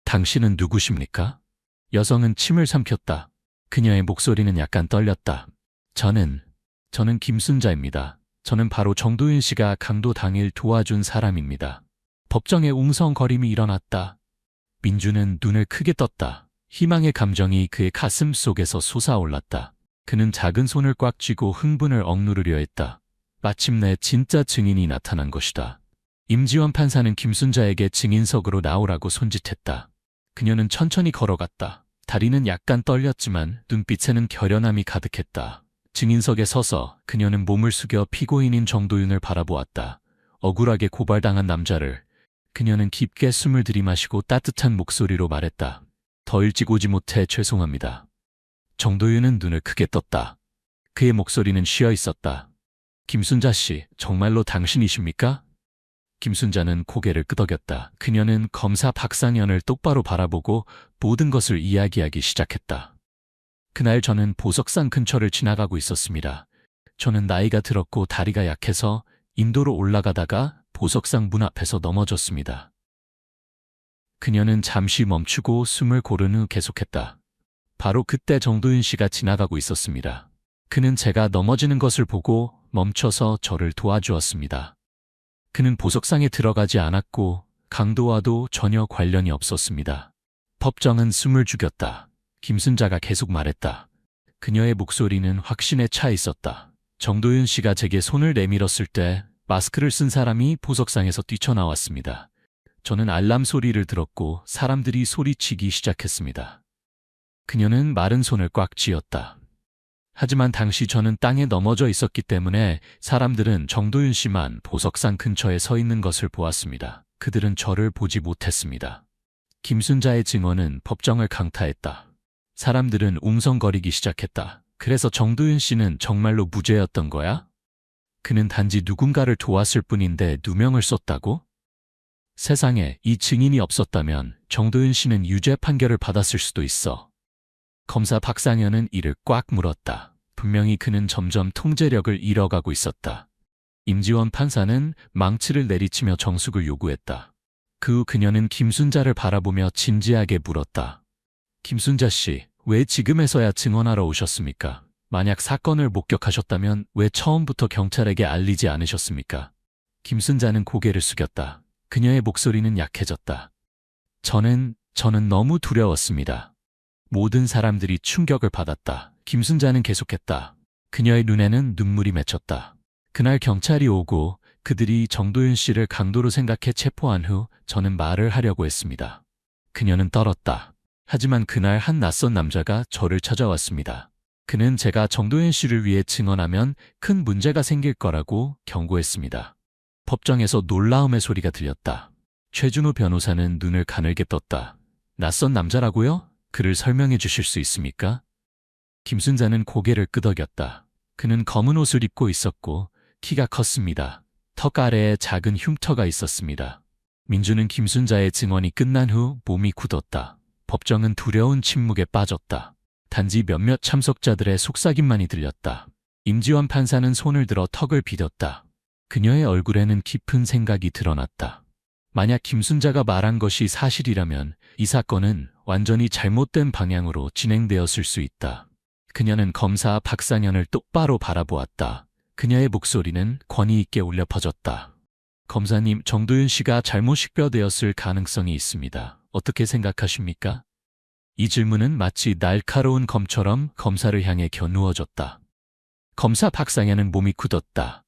당신은 누구십니까? 여성은 침을 삼켰다. 그녀의 목소리는 약간 떨렸다. 저는 김순자입니다. 저는 바로 정도윤 씨가 강도 당일 도와준 사람입니다. 법정에 웅성거림이 일어났다. 민주는 눈을 크게 떴다. 희망의 감정이 그의 가슴 속에서 솟아올랐다. 그는 작은 손을 꽉 쥐고 흥분을 억누르려 했다. 마침내 진짜 증인이 나타난 것이다. 임지원 판사는 김순자에게 증인석으로 나오라고 손짓했다. 그녀는 천천히 걸어갔다. 다리는 약간 떨렸지만 눈빛에는 결연함이 가득했다. 증인석에 서서 그녀는 몸을 숙여 피고인인 정도윤을 바라보았다. 억울하게 고발당한 남자를. 그녀는 깊게 숨을 들이마시고 따뜻한 목소리로 말했다. 더 일찍 오지 못해 죄송합니다. 정도윤은 눈을 크게 떴다. 그의 목소리는 쉬어 있었다. 김순자 씨, 정말로 당신이십니까? 김순자는 고개를 끄덕였다. 그녀는 검사 박상현을 똑바로 바라보고 모든 것을 이야기하기 시작했다. 그날 저는 보석상 근처를 지나가고 있었습니다. 저는 나이가 들었고 다리가 약해서 인도로 올라가다가 보석상 문 앞에서 넘어졌습니다. 그녀는 잠시 멈추고 숨을 고른 후 계속했다. 바로 그때 정도윤 씨가 지나가고 있었습니다. 그는 제가 넘어지는 것을 보고 멈춰서 저를 도와주었습니다. 그는 보석상에 들어가지 않았고 강도와도 전혀 관련이 없었습니다. 법정은 숨을 죽였다. 김순자가 계속 말했다. 그녀의 목소리는 확신에 차 있었다. 정도윤 씨가 제게 손을 내밀었을 때 마스크를 쓴 사람이 보석상에서 뛰쳐나왔습니다. 저는 알람 소리를 들었고 사람들이 소리치기 시작했습니다. 그녀는 마른 손을 꽉 쥐었다. 하지만 당시 저는 땅에 넘어져 있었기 때문에 사람들은 정도윤 씨만 보석상 근처에 서 있는 것을 보았습니다. 그들은 저를 보지 못했습니다. 김순자의 증언은 법정을 강타했다. 사람들은 웅성거리기 시작했다. 그래서 정도윤 씨는 정말로 무죄였던 거야? 그는 단지 누군가를 도왔을 뿐인데 누명을 썼다고? 세상에 이 증인이 없었다면 정도윤 씨는 유죄 판결을 받았을 수도 있어. 검사 박상현은 이를 꽉 물었다. 분명히 그는 점점 통제력을 잃어가고 있었다. 임지원 판사는 망치를 내리치며 정숙을 요구했다. 그 후 그녀는 김순자를 바라보며 진지하게 물었다. 김순자 씨, 왜 지금에서야 증언하러 오셨습니까? 만약 사건을 목격하셨다면 왜 처음부터 경찰에게 알리지 않으셨습니까? 김순자는 고개를 숙였다. 그녀의 목소리는 약해졌다. 저는 너무 두려웠습니다. 모든 사람들이 충격을 받았다. 김순자는 계속했다. 그녀의 눈에는 눈물이 맺혔다. 그날 경찰이 오고 그들이 정도윤 씨를 강도로 생각해 체포한 후 저는 말을 하려고 했습니다. 그녀는 떨었다. 하지만 그날 한 낯선 남자가 저를 찾아왔습니다. 그는 제가 정도윤 씨를 위해 증언하면 큰 문제가 생길 거라고 경고했습니다. 법정에서 놀라움의 소리가 들렸다. 최준호 변호사는 눈을 가늘게 떴다. 낯선 남자라고요? 그를 설명해 주실 수 있습니까? 김순자는 고개를 끄덕였다. 그는 검은 옷을 입고 있었고 키가 컸습니다. 턱 아래에 작은 흉터가 있었습니다. 민주는 김순자의 증언이 끝난 후 몸이 굳었다. 법정은 두려운 침묵에 빠졌다. 단지 몇몇 참석자들의 속삭임만이 들렸다. 임지원 판사는 손을 들어 턱을 비볐다. 그녀의 얼굴에는 깊은 생각이 드러났다. 만약 김순자가 말한 것이 사실이라면 이 사건은 완전히 잘못된 방향으로 진행되었을 수 있다. 그녀는 검사 박상현을 똑바로 바라보았다. 그녀의 목소리는 권위 있게 울려 퍼졌다. 검사님, 정도윤 씨가 잘못 식별되었을 가능성이 있습니다. 어떻게 생각하십니까? 이 질문은 마치 날카로운 검처럼 검사를 향해 겨누어졌다. 검사 박상현은 몸이 굳었다.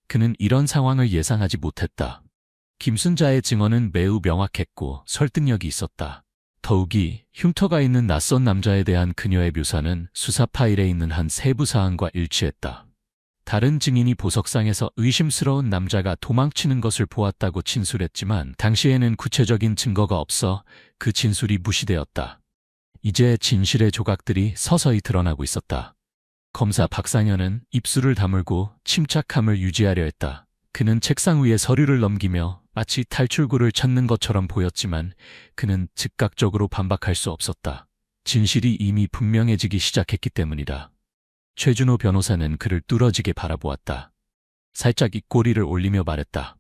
그는 이런 상황을 예상하지 못했다. 김순자의 증언은 매우 명확했고 설득력이 있었다. 더욱이 흉터가 있는 낯선 남자에 대한 그녀의 묘사는 수사 파일에 있는 한 세부 사항과 일치했다. 다른 증인이 보석상에서 의심스러운 남자가 도망치는 것을 보았다고 진술했지만 당시에는 구체적인 증거가 없어 그 진술이 무시되었다. 이제 진실의 조각들이 서서히 드러나고 있었다. 검사 박상현은 입술을 다물고 침착함을 유지하려 했다. 그는 책상 위에 서류를 넘기며 마치 탈출구를 찾는 것처럼 보였지만 그는 즉각적으로 반박할 수 없었다. 진실이 이미 분명해지기 시작했기 때문이다. 최준호 변호사는 그를 뚫어지게 바라보았다. 살짝 입꼬리를 올리며 말했다.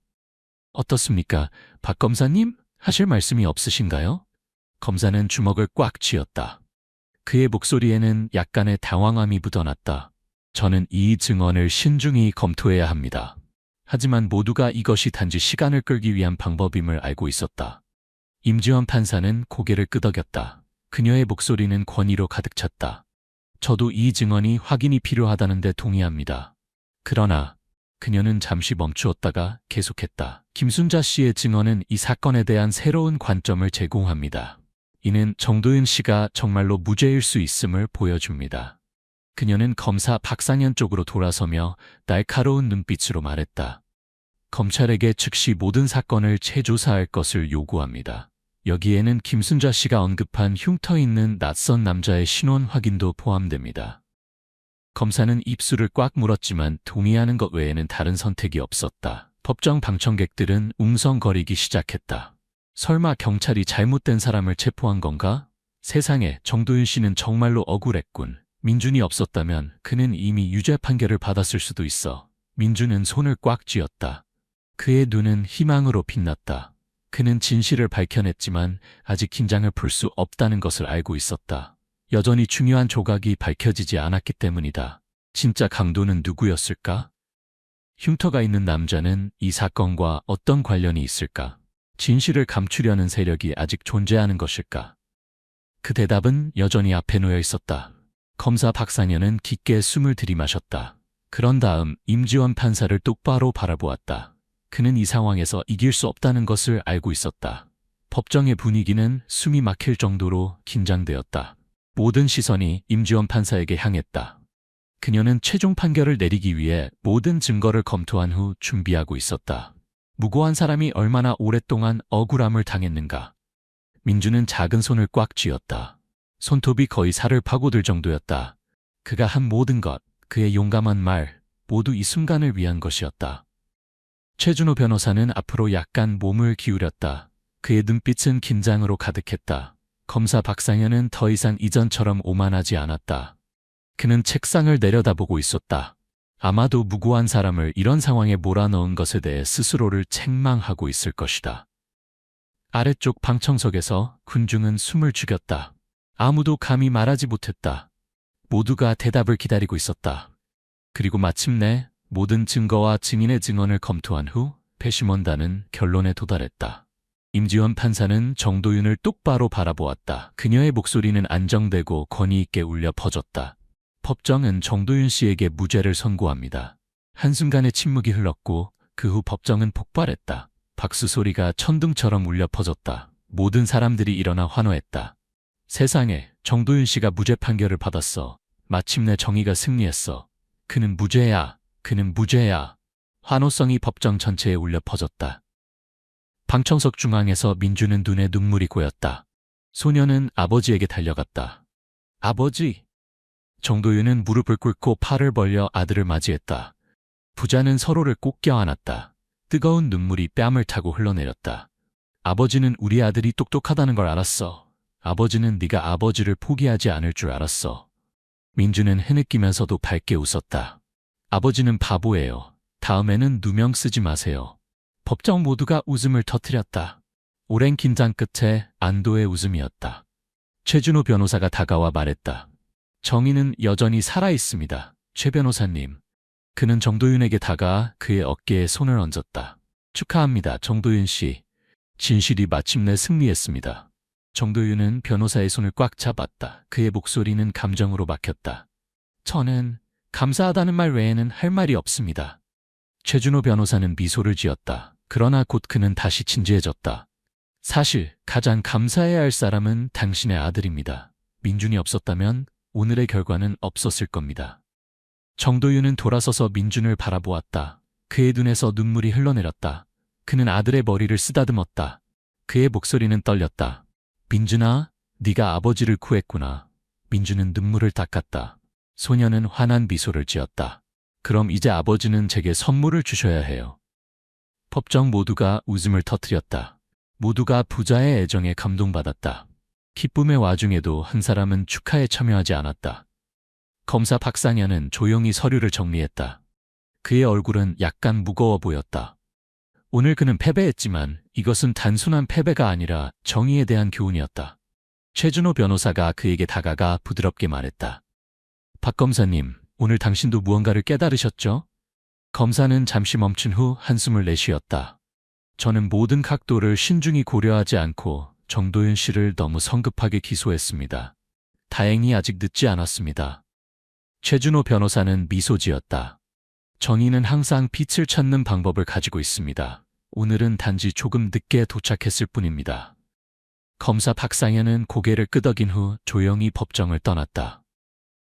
어떻습니까? 박 검사님? 하실 말씀이 없으신가요? 검사는 주먹을 꽉 쥐었다. 그의 목소리에는 약간의 당황함이 묻어났다. 저는 이 증언을 신중히 검토해야 합니다. 하지만 모두가 이것이 단지 시간을 끌기 위한 방법임을 알고 있었다. 임지원 판사는 고개를 끄덕였다. 그녀의 목소리는 권위로 가득 찼다. 저도 이 증언이 확인이 필요하다는데 동의합니다. 그러나 그녀는 잠시 멈추었다가 계속했다. 김순자 씨의 증언은 이 사건에 대한 새로운 관점을 제공합니다. 이는 정도윤 씨가 정말로 무죄일 수 있음을 보여줍니다. 그녀는 검사 박상현 쪽으로 돌아서며 날카로운 눈빛으로 말했다. 검찰에게 즉시 모든 사건을 재조사할 것을 요구합니다. 여기에는 김순자 씨가 언급한 흉터 있는 낯선 남자의 신원 확인도 포함됩니다. 검사는 입술을 꽉 물었지만 동의하는 것 외에는 다른 선택이 없었다. 법정 방청객들은 웅성거리기 시작했다. 설마 경찰이 잘못된 사람을 체포한 건가? 세상에, 정도윤 씨는 정말로 억울했군. 민준이 없었다면 그는 이미 유죄 판결을 받았을 수도 있어. 민준은 손을 꽉 쥐었다. 그의 눈은 희망으로 빛났다. 그는 진실을 밝혀냈지만 아직 긴장을 풀 수 없다는 것을 알고 있었다. 여전히 중요한 조각이 밝혀지지 않았기 때문이다. 진짜 강도는 누구였을까? 흉터가 있는 남자는 이 사건과 어떤 관련이 있을까? 진실을 감추려는 세력이 아직 존재하는 것일까? 그 대답은 여전히 앞에 놓여 있었다. 검사 박상현은 깊게 숨을 들이마셨다. 그런 다음 임지원 판사를 똑바로 바라보았다. 그는 이 상황에서 이길 수 없다는 것을 알고 있었다. 법정의 분위기는 숨이 막힐 정도로 긴장되었다. 모든 시선이 임지원 판사에게 향했다. 그녀는 최종 판결을 내리기 위해 모든 증거를 검토한 후 준비하고 있었다. 무고한 사람이 얼마나 오랫동안 억울함을 당했는가. 민주는 작은 손을 꽉 쥐었다. 손톱이 거의 살을 파고들 정도였다. 그가 한 모든 것, 그의 용감한 말, 모두 이 순간을 위한 것이었다. 최준호 변호사는 앞으로 약간 몸을 기울였다. 그의 눈빛은 긴장으로 가득했다. 검사 박상현은 더 이상 이전처럼 오만하지 않았다. 그는 책상을 내려다보고 있었다. 아마도 무고한 사람을 이런 상황에 몰아넣은 것에 대해 스스로를 책망하고 있을 것이다. 아래쪽 방청석에서 군중은 숨을 죽였다. 아무도 감히 말하지 못했다. 모두가 대답을 기다리고 있었다. 그리고 마침내 모든 증거와 증인의 증언을 검토한 후 배심원단은 결론에 도달했다. 임지원 판사는 정도윤을 똑바로 바라보았다. 그녀의 목소리는 안정되고 권위 있게 울려 퍼졌다. 법정은 정도윤 씨에게 무죄를 선고합니다. 한순간의 침묵이 흘렀고 그 후 법정은 폭발했다. 박수 소리가 천둥처럼 울려 퍼졌다. 모든 사람들이 일어나 환호했다. 세상에, 정도윤 씨가 무죄 판결을 받았어. 마침내 정의가 승리했어. 그는 무죄야. 그는 무죄야. 환호성이 법정 전체에 울려 퍼졌다. 방청석 중앙에서 민주는 눈에 눈물이 고였다. 소녀는 아버지에게 달려갔다. 아버지! 정도윤은 무릎을 꿇고 팔을 벌려 아들을 맞이했다. 부자는 서로를 꼭 껴안았다. 뜨거운 눈물이 뺨을 타고 흘러내렸다. 아버지는 우리 아들이 똑똑하다는 걸 알았어. 아버지는 네가 아버지를 포기하지 않을 줄 알았어. 민주는 흐느끼면서도 밝게 웃었다. 아버지는 바보예요. 다음에는 누명 쓰지 마세요. 법정 모두가 웃음을 터뜨렸다. 오랜 긴장 끝에 안도의 웃음이었다. 최준호 변호사가 다가와 말했다. 정의는 여전히 살아있습니다. 최 변호사님. 그는 정도윤에게 다가와 그의 어깨에 손을 얹었다. 축하합니다, 정도윤 씨. 진실이 마침내 승리했습니다. 정도윤은 변호사의 손을 꽉 잡았다. 그의 목소리는 감정으로 막혔다. 저는 감사하다는 말 외에는 할 말이 없습니다. 최준호 변호사는 미소를 지었다. 그러나 곧 그는 다시 진지해졌다. 사실 가장 감사해야 할 사람은 당신의 아들입니다. 민준이 없었다면 오늘의 결과는 없었을 겁니다. 정도윤은 돌아서서 민준을 바라보았다. 그의 눈에서 눈물이 흘러내렸다. 그는 아들의 머리를 쓰다듬었다. 그의 목소리는 떨렸다. 민준아, 네가 아버지를 구했구나. 민준은 눈물을 닦았다. 소녀는 환한 미소를 지었다. 그럼 이제 아버지는 제게 선물을 주셔야 해요. 법정 모두가 웃음을 터뜨렸다. 모두가 부자의 애정에 감동받았다. 기쁨의 와중에도 한 사람은 축하에 참여하지 않았다. 검사 박상현은 조용히 서류를 정리했다. 그의 얼굴은 약간 무거워 보였다. 오늘 그는 패배했지만 이것은 단순한 패배가 아니라 정의에 대한 교훈이었다. 최준호 변호사가 그에게 다가가 부드럽게 말했다. 박 검사님, 오늘 당신도 무언가를 깨달으셨죠? 검사는 잠시 멈춘 후 한숨을 내쉬었다. 저는 모든 각도를 신중히 고려하지 않고 정도윤 씨를 너무 성급하게 기소했습니다. 다행히 아직 늦지 않았습니다. 최준호 변호사는 미소 지었다. 정의는 항상 빛을 찾는 방법을 가지고 있습니다. 오늘은 단지 조금 늦게 도착했을 뿐입니다. 검사 박상현은 고개를 끄덕인 후 조용히 법정을 떠났다.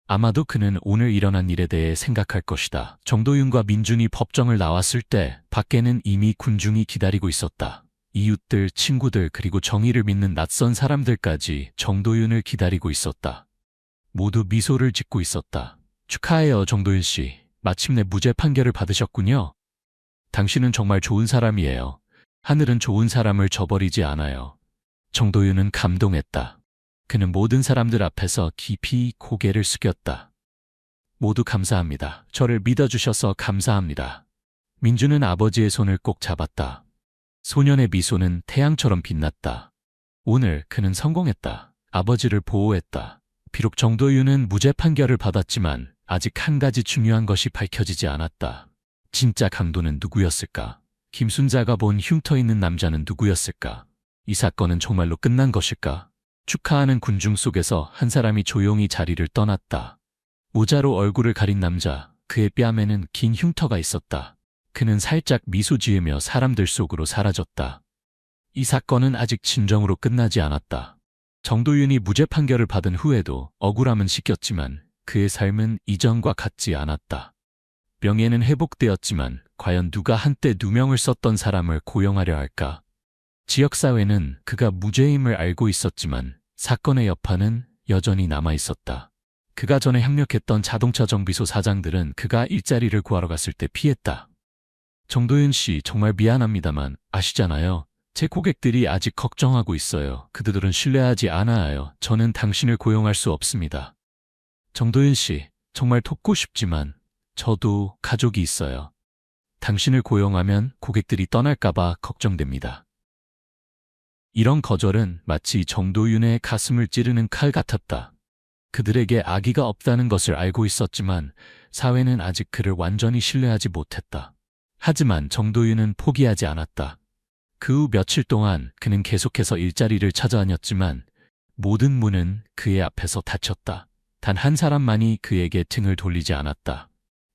아마도 그는 오늘 일어난 일에 대해 생각할 것이다. 정도윤과 민준이 법정을 나왔을 때 밖에는 이미 군중이 기다리고 있었다. 이웃들, 친구들, 그리고 정의를 믿는 낯선 사람들까지 정도윤을 기다리고 있었다. 모두 미소를 짓고 있었다. 축하해요, 정도윤 씨. 마침내 무죄 판결을 받으셨군요. 당신은 정말 좋은 사람이에요. 하늘은 좋은 사람을 저버리지 않아요. 정도윤은 감동했다. 그는 모든 사람들 앞에서 깊이 고개를 숙였다. 모두 감사합니다. 저를 믿어주셔서 감사합니다. 민주는 아버지의 손을 꼭 잡았다. 소년의 미소는 태양처럼 빛났다. 오늘 그는 성공했다. 아버지를 보호했다. 비록 정도윤은 무죄 판결을 받았지만 아직 한 가지 중요한 것이 밝혀지지 않았다. 진짜 강도는 누구였을까? 김순자가 본 흉터 있는 남자는 누구였을까? 이 사건은 정말로 끝난 것일까? 축하하는 군중 속에서 한 사람이 조용히 자리를 떠났다. 모자로 얼굴을 가린 남자, 그의 뺨에는 긴 흉터가 있었다. 그는 살짝 미소 지으며 사람들 속으로 사라졌다. 이 사건은 아직 진정으로 끝나지 않았다. 정도윤이 무죄 판결을 받은 후에도 억울함은 씻겼지만 그의 삶은 이전과 같지 않았다. 명예는 회복되었지만 과연 누가 한때 누명을 썼던 사람을 고용하려 할까? 지역사회는 그가 무죄임을 알고 있었지만 사건의 여파는 여전히 남아있었다. 그가 전에 협력했던 자동차 정비소 사장들은 그가 일자리를 구하러 갔을 때 피했다. 정도윤 씨, 정말 미안합니다만 아시잖아요. 제 고객들이 아직 걱정하고 있어요. 그들은 신뢰하지 않아요. 저는 당신을 고용할 수 없습니다. 정도윤 씨, 정말 돕고 싶지만 저도 가족이 있어요. 당신을 고용하면 고객들이 떠날까봐 걱정됩니다. 이런 거절은 마치 정도윤의 가슴을 찌르는 칼 같았다. 그들에게 악의가 없다는 것을 알고 있었지만 사회는 아직 그를 완전히 신뢰하지 못했다. 하지만 정도윤은 포기하지 않았다. 그 후 며칠 동안 그는 계속해서 일자리를 찾아다녔지만 모든 문은 그의 앞에서 닫혔다. 단 한 사람만이 그에게 등을 돌리지 않았다.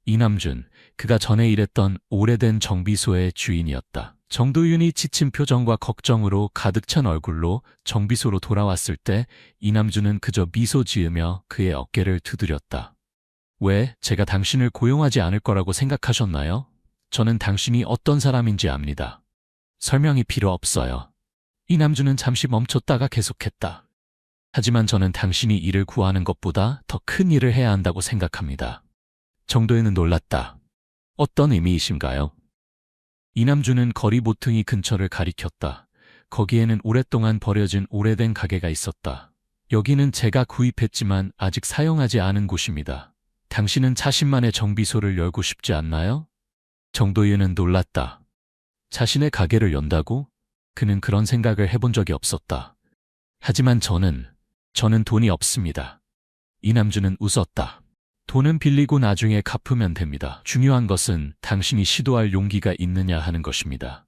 이남준, 그가 전에 일했던 오래된 정비소의 주인이었다. 정도윤이 지친 표정과 걱정으로 가득 찬 얼굴로 정비소로 돌아왔을 때 이남준은 그저 미소 지으며 그의 어깨를 두드렸다. 왜 제가 당신을 고용하지 않을 거라고 생각하셨나요? 저는 당신이 어떤 사람인지 압니다. 설명이 필요 없어요. 이남준은 잠시 멈췄다가 계속했다. 하지만 저는 당신이 일을 구하는 것보다 더 큰 일을 해야 한다고 생각합니다. 정도윤은 놀랐다. 어떤 의미이신가요? 이남준은 거리 모퉁이 근처를 가리켰다. 거기에는 오랫동안 버려진 오래된 가게가 있었다. 여기는 제가 구입했지만 아직 사용하지 않은 곳입니다. 당신은 자신만의 정비소를 열고 싶지 않나요? 정도윤은 놀랐다. 자신의 가게를 연다고? 그는 그런 생각을 해본 적이 없었다. 하지만 저는 돈이 없습니다. 이남준은 웃었다. 돈은 빌리고 나중에 갚으면 됩니다. 중요한 것은 당신이 시도할 용기가 있느냐 하는 것입니다.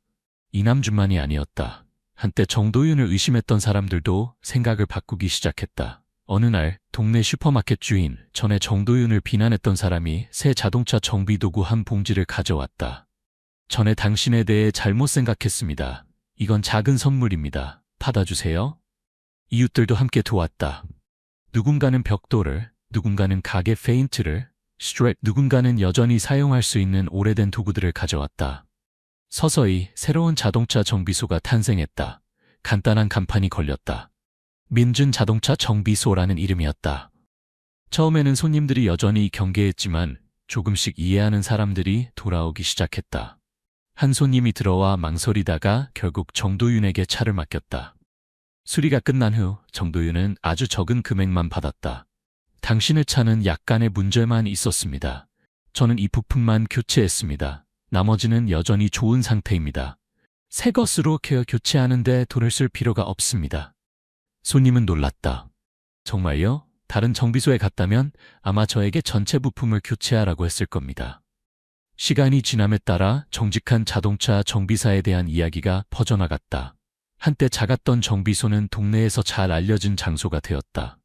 이남준만이 아니었다. 한때 정도윤을 의심했던 사람들도 생각을 바꾸기 시작했다. 어느 날 동네 슈퍼마켓 주인, 전에 정도윤을 비난했던 사람이 새 자동차 정비 도구 한 봉지를 가져왔다. 전에 당신에 대해 잘못 생각했습니다. 이건 작은 선물입니다. 받아주세요. 이웃들도 함께 도왔다. 누군가는 벽돌을, 누군가는 가게 페인트를, 스트랩, 누군가는 여전히 사용할 수 있는 오래된 도구들을 가져왔다. 서서히 새로운 자동차 정비소가 탄생했다. 간단한 간판이 걸렸다. 민준 자동차 정비소라는 이름이었다. 처음에는 손님들이 여전히 경계했지만 조금씩 이해하는 사람들이 돌아오기 시작했다. 한 손님이 들어와 망설이다가 결국 정도윤에게 차를 맡겼다. 수리가 끝난 후 정도윤은 아주 적은 금액만 받았다. 당신의 차는 약간의 문제만 있었습니다. 저는 이 부품만 교체했습니다. 나머지는 여전히 좋은 상태입니다. 새 것으로 교체하는데 돈을 쓸 필요가 없습니다. 손님은 놀랐다. 정말요? 다른 정비소에 갔다면 아마 저에게 전체 부품을 교체하라고 했을 겁니다. 시간이 지남에 따라 정직한 자동차 정비사에 대한 이야기가 퍼져나갔다. 한때 작았던 정비소는 동네에서 잘 알려진 장소가 되었다.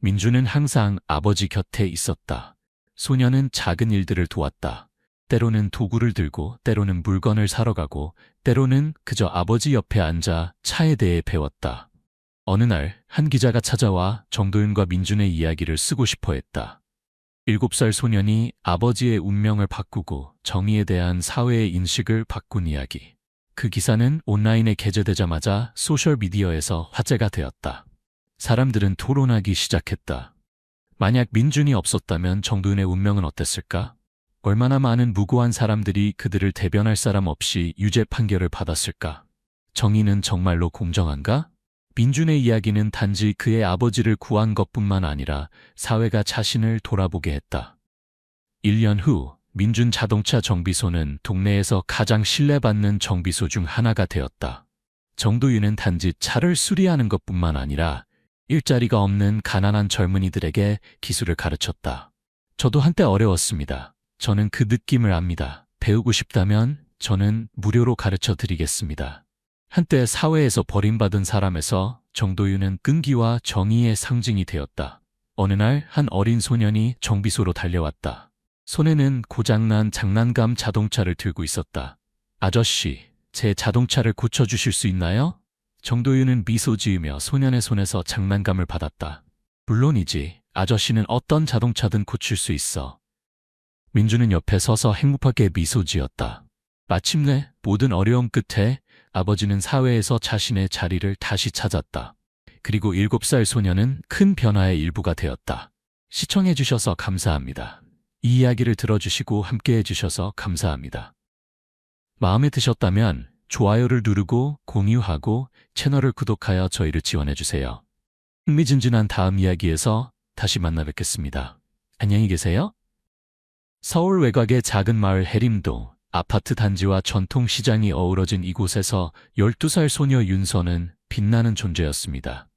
민주는 항상 아버지 곁에 있었다. 소녀는 작은 일들을 도왔다. 때로는 도구를 들고, 때로는 물건을 사러 가고, 때로는 그저 아버지 옆에 앉아 차에 대해 배웠다. 어느 날 한 기자가 찾아와 정도윤과 민준의 이야기를 쓰고 싶어 했다. 7살 소년이 아버지의 운명을 바꾸고 정의에 대한 사회의 인식을 바꾼 이야기. 그 기사는 온라인에 게재되자마자 소셜미디어에서 화제가 되었다. 사람들은 토론하기 시작했다. 만약 민준이 없었다면 정도윤의 운명은 어땠을까? 얼마나 많은 무고한 사람들이 그들을 대변할 사람 없이 유죄 판결을 받았을까? 정의는 정말로 공정한가? 민준의 이야기는 단지 그의 아버지를 구한 것뿐만 아니라 사회가 자신을 돌아보게 했다. 1년 후 민준 자동차 정비소는 동네에서 가장 신뢰받는 정비소 중 하나가 되었다. 정도윤은 단지 차를 수리하는 것뿐만 아니라 일자리가 없는 가난한 젊은이들에게 기술을 가르쳤다. 저도 한때 어려웠습니다. 저는 그 느낌을 압니다. 배우고 싶다면 저는 무료로 가르쳐 드리겠습니다. 한때 사회에서 버림받은 사람에서 정도윤은 끈기와 정의의 상징이 되었다. 어느 날 한 어린 소년이 정비소로 달려왔다. 손에는 고장난 장난감 자동차를 들고 있었다. 아저씨, 제 자동차를 고쳐주실 수 있나요? 정도윤은 미소 지으며 소년의 손에서 장난감을 받았다. 물론이지. 아저씨는 어떤 자동차든 고칠 수 있어. 민주는 옆에 서서 행복하게 미소 지었다. 마침내 모든 어려움 끝에 아버지는 사회에서 자신의 자리를 다시 찾았다. 그리고 7살 소년은 큰 변화의 일부가 되었다. 시청해주셔서 감사합니다. 이 이야기를 들어주시고 함께해주셔서 감사합니다. 마음에 드셨다면 좋아요를 누르고 공유하고 채널을 구독하여 저희를 지원해주세요. 흥미진진한 다음 이야기에서 다시 만나 뵙겠습니다. 안녕히 계세요. 서울 외곽의 작은 마을 해림동, 아파트 단지와 전통시장이 어우러진 이곳에서 12살 소녀 윤서는 빛나는 존재였습니다.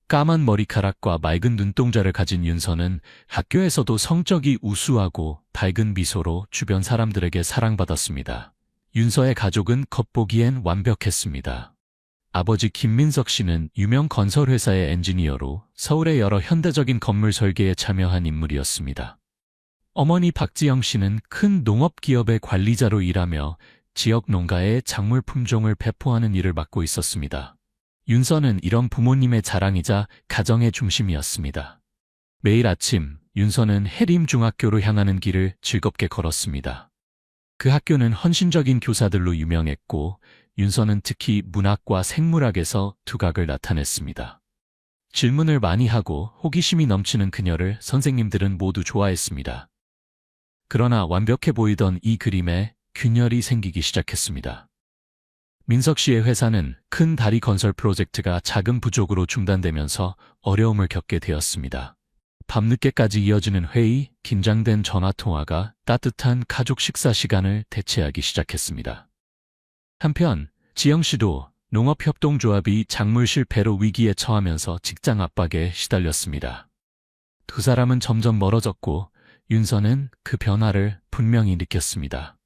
까만 머리카락과 맑은 눈동자를 가진 윤서는 학교에서도 성적이 우수하고 밝은 미소로 주변 사람들에게 사랑받았습니다. 윤서의 가족은 겉보기엔 완벽했습니다. 아버지 김민석 씨는 유명 건설회사의 엔지니어로 서울의 여러 현대적인 건물 설계에 참여한 인물이었습니다. 어머니 박지영 씨는 큰 농업기업의 관리자로 일하며 지역 농가에 작물 품종을 배포하는 일을 맡고 있었습니다. 윤서는 이런 부모님의 자랑이자 가정의 중심이었습니다. 매일 아침 윤서는 해림중학교로 향하는 길을 즐겁게 걸었습니다. 그 학교는 헌신적인 교사들로 유명했고 윤서는 특히 문학과 생물학에서 두각을 나타냈습니다. 질문을 많이 하고 호기심이 넘치는 그녀를 선생님들은 모두 좋아했습니다. 그러나 완벽해 보이던 이 그림에 균열이 생기기 시작했습니다. 민석 씨의 회사는 큰 다리 건설 프로젝트가 자금 부족으로 중단되면서 어려움을 겪게 되었습니다. 밤늦게까지 이어지는 회의, 긴장된 전화통화가 따뜻한 가족 식사 시간을 대체하기 시작했습니다. 한편 지영 씨도 농업협동조합이 작물 실패로 위기에 처하면서 직장 압박에 시달렸습니다. 두 사람은 점점 멀어졌고 윤서는 그 변화를 분명히 느꼈습니다.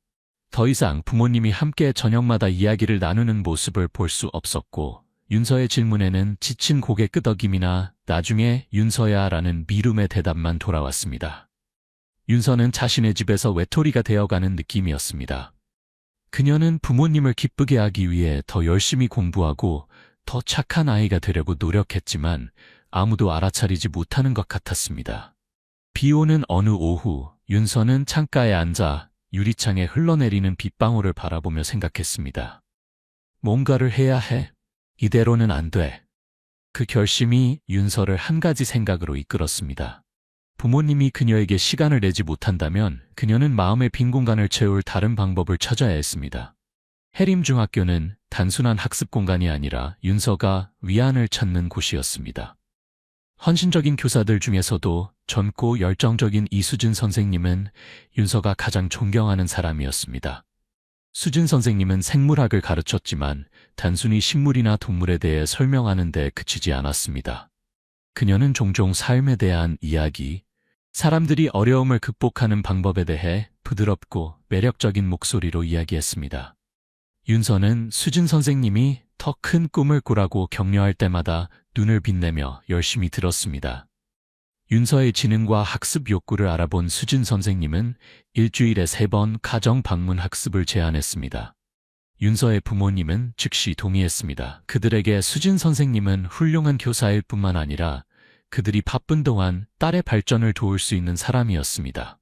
더 이상 부모님이 함께 저녁마다 이야기를 나누는 모습을 볼 수 없었고 윤서의 질문에는 지친 고개 끄덕임이나 나중에 윤서야 라는 미움의 대답만 돌아왔습니다. 윤서는 자신의 집에서 외톨이가 되어가는 느낌이었습니다. 그녀는 부모님을 기쁘게 하기 위해 더 열심히 공부하고 더 착한 아이가 되려고 노력했지만 아무도 알아차리지 못하는 것 같았습니다. 비 오는 어느 오후 윤서는 창가에 앉아 유리창에 흘러내리는 빗방울을 바라보며 생각했습니다. 뭔가를 해야 해. 이대로는 안 돼. 그 결심이 윤서를 한 가지 생각으로 이끌었습니다. 부모님이 그녀에게 시간을 내지 못한다면 그녀는 마음의 빈 공간을 채울 다른 방법을 찾아야 했습니다. 해림중학교는 단순한 학습 공간이 아니라 윤서가 위안을 찾는 곳이었습니다. 헌신적인 교사들 중에서도 젊고 열정적인 이수진 선생님은 윤서가 가장 존경하는 사람이었습니다. 수진 선생님은 생물학을 가르쳤지만 단순히 식물이나 동물에 대해 설명하는 데 그치지 않았습니다. 그녀는 종종 삶에 대한 이야기, 사람들이 어려움을 극복하는 방법에 대해 부드럽고 매력적인 목소리로 이야기했습니다. 윤서는 수진 선생님이 더 큰 꿈을 꾸라고 격려할 때마다 눈을 빛내며 열심히 들었습니다. 윤서의 지능과 학습 욕구를 알아본 수진 선생님은 일주일에 3번 가정 방문 학습을 제안했습니다. 윤서의 부모님은 즉시 동의했습니다. 그들에게 수진 선생님은 훌륭한 교사일 뿐만 아니라 그들이 바쁜 동안 딸의 발전을 도울 수 있는 사람이었습니다.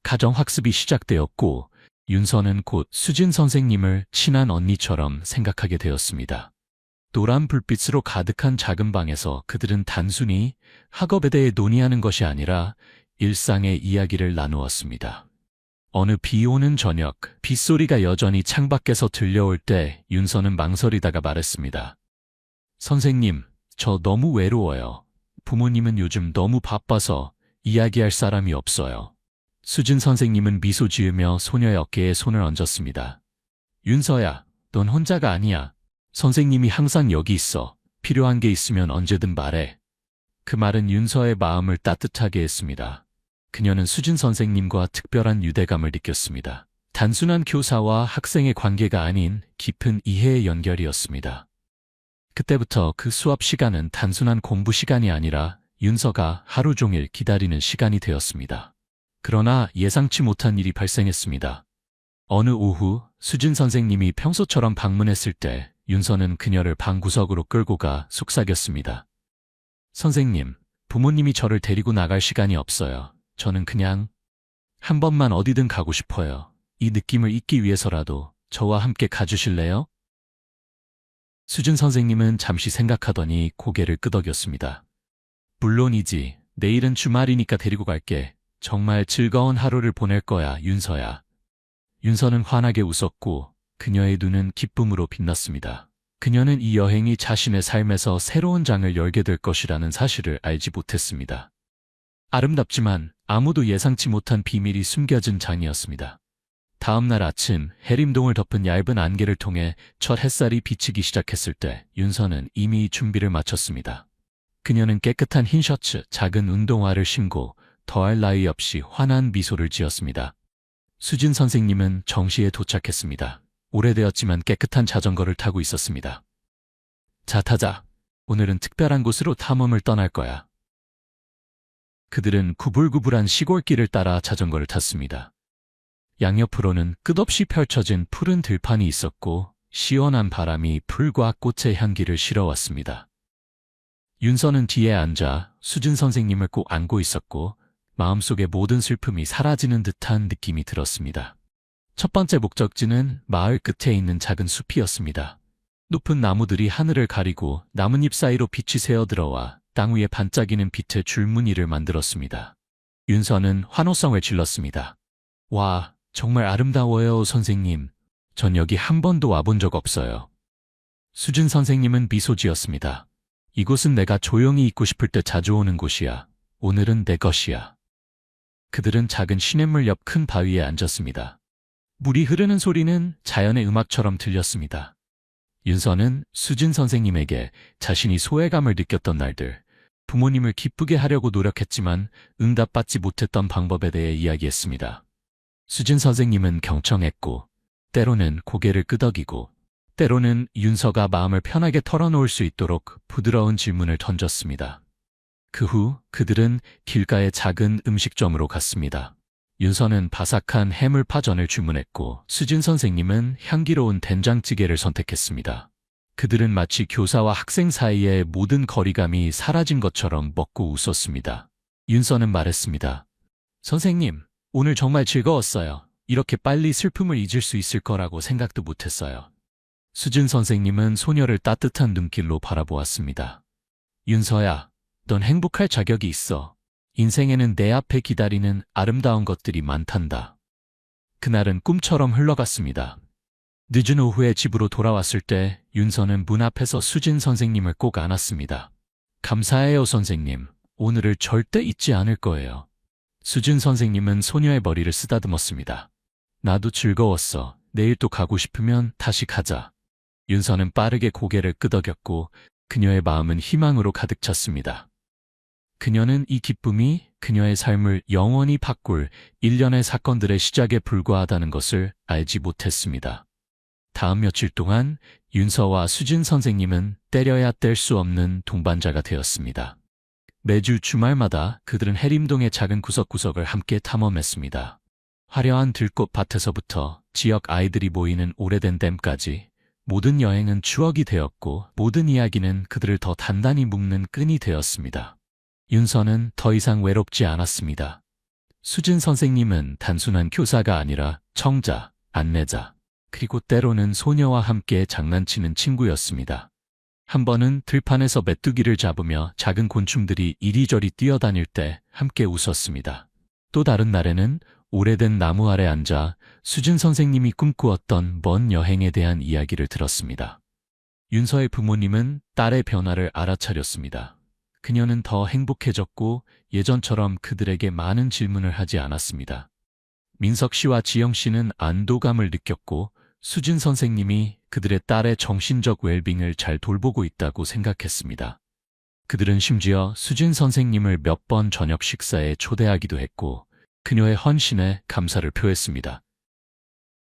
가정학습이 시작되었고 윤서는 곧 수진 선생님을 친한 언니처럼 생각하게 되었습니다. 노란 불빛으로 가득한 작은 방에서 그들은 단순히 학업에 대해 논의하는 것이 아니라 일상의 이야기를 나누었습니다. 어느 비 오는 저녁, 빗소리가 여전히 창밖에서 들려올 때 윤서는 망설이다가 말했습니다. 선생님, 저 너무 외로워요. 부모님은 요즘 너무 바빠서 이야기할 사람이 없어요. 수진 선생님은 미소 지으며 소녀의 어깨에 손을 얹었습니다. 윤서야, 넌 혼자가 아니야. 선생님이 항상 여기 있어. 필요한 게 있으면 언제든 말해. 그 말은 윤서의 마음을 따뜻하게 했습니다. 그녀는 수진 선생님과 특별한 유대감을 느꼈습니다. 단순한 교사와 학생의 관계가 아닌 깊은 이해의 연결이었습니다. 그때부터 그 수업 시간은 단순한 공부 시간이 아니라 윤서가 하루 종일 기다리는 시간이 되었습니다. 그러나 예상치 못한 일이 발생했습니다. 어느 오후 수진 선생님이 평소처럼 방문했을 때 윤서는 그녀를 방구석으로 끌고 가 속삭였습니다. 선생님, 부모님이 저를 데리고 나갈 시간이 없어요. 저는 그냥 한 번만 어디든 가고 싶어요. 이 느낌을 잊기 위해서라도 저와 함께 가주실래요? 수진 선생님은 잠시 생각하더니 고개를 끄덕였습니다. 물론이지. 내일은 주말이니까 데리고 갈게. 정말 즐거운 하루를 보낼 거야, 윤서야. 윤서는 환하게 웃었고 그녀의 눈은 기쁨으로 빛났습니다. 그녀는 이 여행이 자신의 삶에서 새로운 장을 열게 될 것이라는 사실을 알지 못했습니다. 아름답지만 아무도 예상치 못한 비밀이 숨겨진 장이었습니다. 다음 날 아침 해림동을 덮은 얇은 안개를 통해 첫 햇살이 비치기 시작했을 때 윤서는 이미 준비를 마쳤습니다. 그녀는 깨끗한 흰 셔츠, 작은 운동화를 신고 더할 나위 없이 환한 미소를 지었습니다. 수진 선생님은 정시에 도착했습니다. 오래되었지만 깨끗한 자전거를 타고 있었습니다. 자, 타자. 오늘은 특별한 곳으로 탐험을 떠날 거야. 그들은 구불구불한 시골길을 따라 자전거를 탔습니다. 양옆으로는 끝없이 펼쳐진 푸른 들판이 있었고 시원한 바람이 풀과 꽃의 향기를 실어왔습니다. 윤서는 뒤에 앉아 수진 선생님을 꼭 안고 있었고 마음속의 모든 슬픔이 사라지는 듯한 느낌이 들었습니다. 첫 번째 목적지는 마을 끝에 있는 작은 숲이었습니다. 높은 나무들이 하늘을 가리고 나뭇잎 사이로 빛이 새어들어와 땅 위에 반짝이는 빛의 줄무늬를 만들었습니다. 윤서는 환호성을 질렀습니다. 와, 정말 아름다워요, 선생님. 전 여기 한 번도 와본 적 없어요. 수진 선생님은 미소 지었습니다. 이곳은 내가 조용히 있고 싶을 때 자주 오는 곳이야. 오늘은 내 것이야. 그들은 작은 시냇물 옆 큰 바위에 앉았습니다. 물이 흐르는 소리는 자연의 음악처럼 들렸습니다. 윤서는 수진 선생님에게 자신이 소외감을 느꼈던 날들, 부모님을 기쁘게 하려고 노력했지만 응답받지 못했던 방법에 대해 이야기했습니다. 수진 선생님은 경청했고, 때로는 고개를 끄덕이고, 때로는 윤서가 마음을 편하게 털어놓을 수 있도록 부드러운 질문을 던졌습니다. 그 후 그들은 길가의 작은 음식점으로 갔습니다. 윤서는 바삭한 해물파전을 주문했고 수진 선생님은 향기로운 된장찌개를 선택했습니다. 그들은 마치 교사와 학생 사이의 모든 거리감이 사라진 것처럼 먹고 웃었습니다. 윤서는 말했습니다. 선생님, 오늘 정말 즐거웠어요. 이렇게 빨리 슬픔을 잊을 수 있을 거라고 생각도 못했어요. 수진 선생님은 소녀를 따뜻한 눈길로 바라보았습니다. 윤서야, 넌 행복할 자격이 있어. 인생에는 내 앞에 기다리는 아름다운 것들이 많단다. 그날은 꿈처럼 흘러갔습니다. 늦은 오후에 집으로 돌아왔을 때 윤서는 문 앞에서 수진 선생님을 꼭 안았습니다. 감사해요, 선생님. 오늘을 절대 잊지 않을 거예요. 수진 선생님은 소녀의 머리를 쓰다듬었습니다. 나도 즐거웠어. 내일 또 가고 싶으면 다시 가자. 윤서는 빠르게 고개를 끄덕였고 그녀의 마음은 희망으로 가득 찼습니다. 그녀는 이 기쁨이 그녀의 삶을 영원히 바꿀 일련의 사건들의 시작에 불과하다는 것을 알지 못했습니다. 다음 며칠 동안 윤서와 수진 선생님은 때려야 뗄 수 없는 동반자가 되었습니다. 매주 주말마다 그들은 해림동의 작은 구석구석을 함께 탐험했습니다. 화려한 들꽃밭에서부터 지역 아이들이 모이는 오래된 댐까지 모든 여행은 추억이 되었고 모든 이야기는 그들을 더 단단히 묶는 끈이 되었습니다. 윤서는 더 이상 외롭지 않았습니다. 수진 선생님은 단순한 교사가 아니라 청자, 안내자, 그리고 때로는 소녀와 함께 장난치는 친구였습니다. 한 번은 들판에서 메뚜기를 잡으며 작은 곤충들이 이리저리 뛰어다닐 때 함께 웃었습니다. 또 다른 날에는 오래된 나무 아래 앉아 수진 선생님이 꿈꾸었던 먼 여행에 대한 이야기를 들었습니다. 윤서의 부모님은 딸의 변화를 알아차렸습니다. 그녀는 더 행복해졌고 예전처럼 그들에게 많은 질문을 하지 않았습니다. 민석 씨와 지영 씨는 안도감을 느꼈고 수진 선생님이 그들의 딸의 정신적 웰빙을 잘 돌보고 있다고 생각했습니다. 그들은 심지어 수진 선생님을 몇 번 저녁 식사에 초대하기도 했고 그녀의 헌신에 감사를 표했습니다.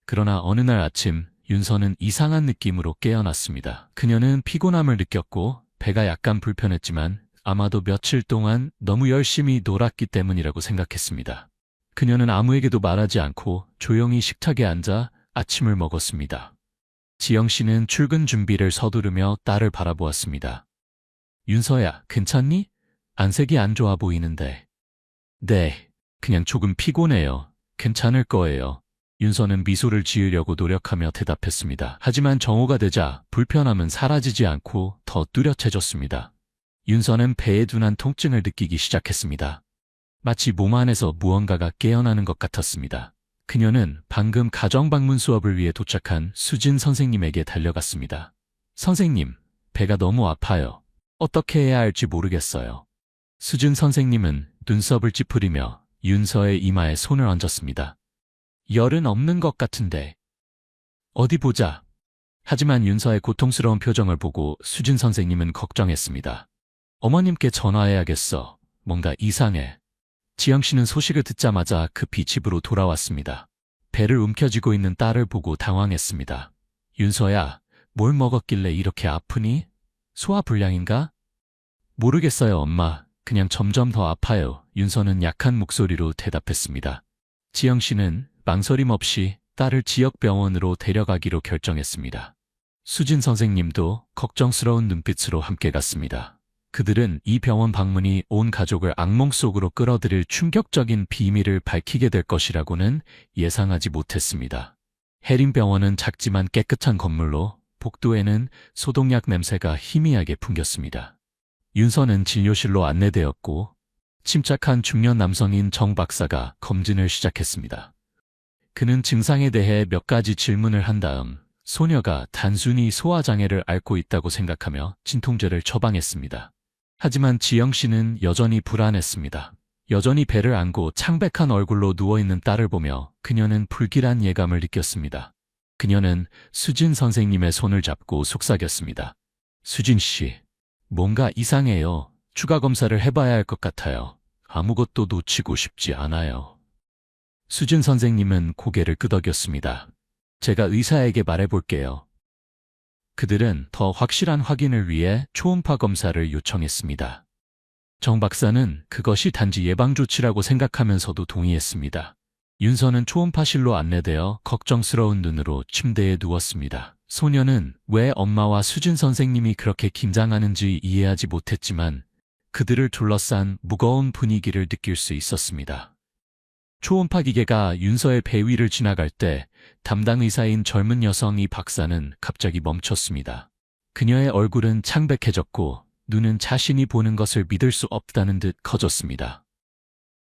그러나 어느 날 아침 윤서는 이상한 느낌으로 깨어났습니다. 그녀는 피곤함을 느꼈고 배가 약간 불편했지만 아마도 며칠 동안 너무 열심히 놀았기 때문이라고 생각했습니다. 그녀는 아무에게도 말하지 않고 조용히 식탁에 앉아 아침을 먹었습니다. 지영 씨는 출근 준비를 서두르며 딸을 바라보았습니다. 윤서야, 괜찮니? 안색이 안 좋아 보이는데. 네, 그냥 조금 피곤해요. 괜찮을 거예요. 윤서는 미소를 지으려고 노력하며 대답했습니다. 하지만 정오가 되자 불편함은 사라지지 않고 더 뚜렷해졌습니다. 윤서는 배에 둔한 통증을 느끼기 시작했습니다. 마치 몸 안에서 무언가가 깨어나는 것 같았습니다. 그녀는 방금 가정방문 수업을 위해 도착한 수진 선생님에게 달려갔습니다. 선생님, 배가 너무 아파요. 어떻게 해야 할지 모르겠어요. 수진 선생님은 눈썹을 찌푸리며 윤서의 이마에 손을 얹었습니다. 열은 없는 것 같은데. 어디 보자. 하지만 윤서의 고통스러운 표정을 보고 수진 선생님은 걱정했습니다. 어머님께 전화해야겠어. 뭔가 이상해. 지영 씨는 소식을 듣자마자 급히 집으로 돌아왔습니다. 배를 움켜쥐고 있는 딸을 보고 당황했습니다. 윤서야, 뭘 먹었길래 이렇게 아프니? 소화불량인가? 모르겠어요, 엄마. 그냥 점점 더 아파요. 윤서는 약한 목소리로 대답했습니다. 지영 씨는 망설임 없이 딸을 지역병원으로 데려가기로 결정했습니다. 수진 선생님도 걱정스러운 눈빛으로 함께 갔습니다. 그들은 이 병원 방문이 온 가족을 악몽 속으로 끌어들일 충격적인 비밀을 밝히게 될 것이라고는 예상하지 못했습니다. 해림병원은 작지만 깨끗한 건물로 복도에는 소독약 냄새가 희미하게 풍겼습니다. 윤서는 진료실로 안내되었고 침착한 중년 남성인 정 박사가 검진을 시작했습니다. 그는 증상에 대해 몇 가지 질문을 한 다음 소녀가 단순히 소화장애를 앓고 있다고 생각하며 진통제를 처방했습니다. 하지만 지영 씨는 여전히 불안했습니다. 여전히 배를 안고 창백한 얼굴로 누워있는 딸을 보며 그녀는 불길한 예감을 느꼈습니다. 그녀는 수진 선생님의 손을 잡고 속삭였습니다. 수진 씨, 뭔가 이상해요. 추가 검사를 해봐야 할 것 같아요. 아무것도 놓치고 싶지 않아요. 수진 선생님은 고개를 끄덕였습니다. 제가 의사에게 말해볼게요. 그들은 더 확실한 확인을 위해 초음파 검사를 요청했습니다. 정 박사는 그것이 단지 예방조치라고 생각하면서도 동의했습니다. 윤서는 초음파실로 안내되어 걱정스러운 눈으로 침대에 누웠습니다. 소녀는 왜 엄마와 수진 선생님이 그렇게 긴장하는지 이해하지 못했지만 그들을 둘러싼 무거운 분위기를 느낄 수 있었습니다. 초음파 기계가 윤서의 배 위를 지나갈 때 담당 의사인 젊은 여성 이 박사는 갑자기 멈췄습니다. 그녀의 얼굴은 창백해졌고 눈은 자신이 보는 것을 믿을 수 없다는 듯 커졌습니다.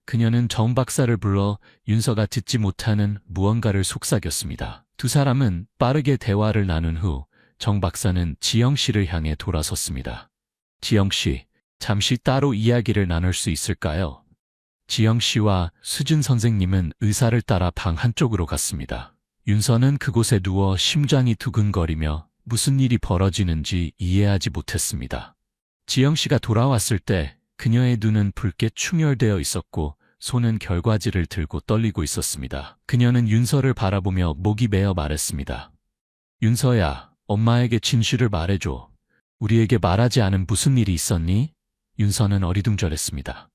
그녀는 정 박사를 불러 윤서가 듣지 못하는 무언가를 속삭였습니다. 두 사람은 빠르게 대화를 나눈 후 정 박사는 지영 씨를 향해 돌아섰습니다. 지영 씨, 잠시 따로 이야기를 나눌 수 있을까요? 지영 씨와 수진 선생님은 의사를 따라 방 한쪽으로 갔습니다. 윤서는 그곳에 누워 심장이 두근거리며 무슨 일이 벌어지는지 이해하지 못했습니다. 지영 씨가 돌아왔을 때 그녀의 눈은 붉게 충혈되어 있었고 손은 결과지를 들고 떨리고 있었습니다. 그녀는 윤서를 바라보며 목이 메어 말했습니다. 윤서야, 엄마에게 진실을 말해줘. 우리에게 말하지 않은 무슨 일이 있었니? 윤서는 어리둥절했습니다.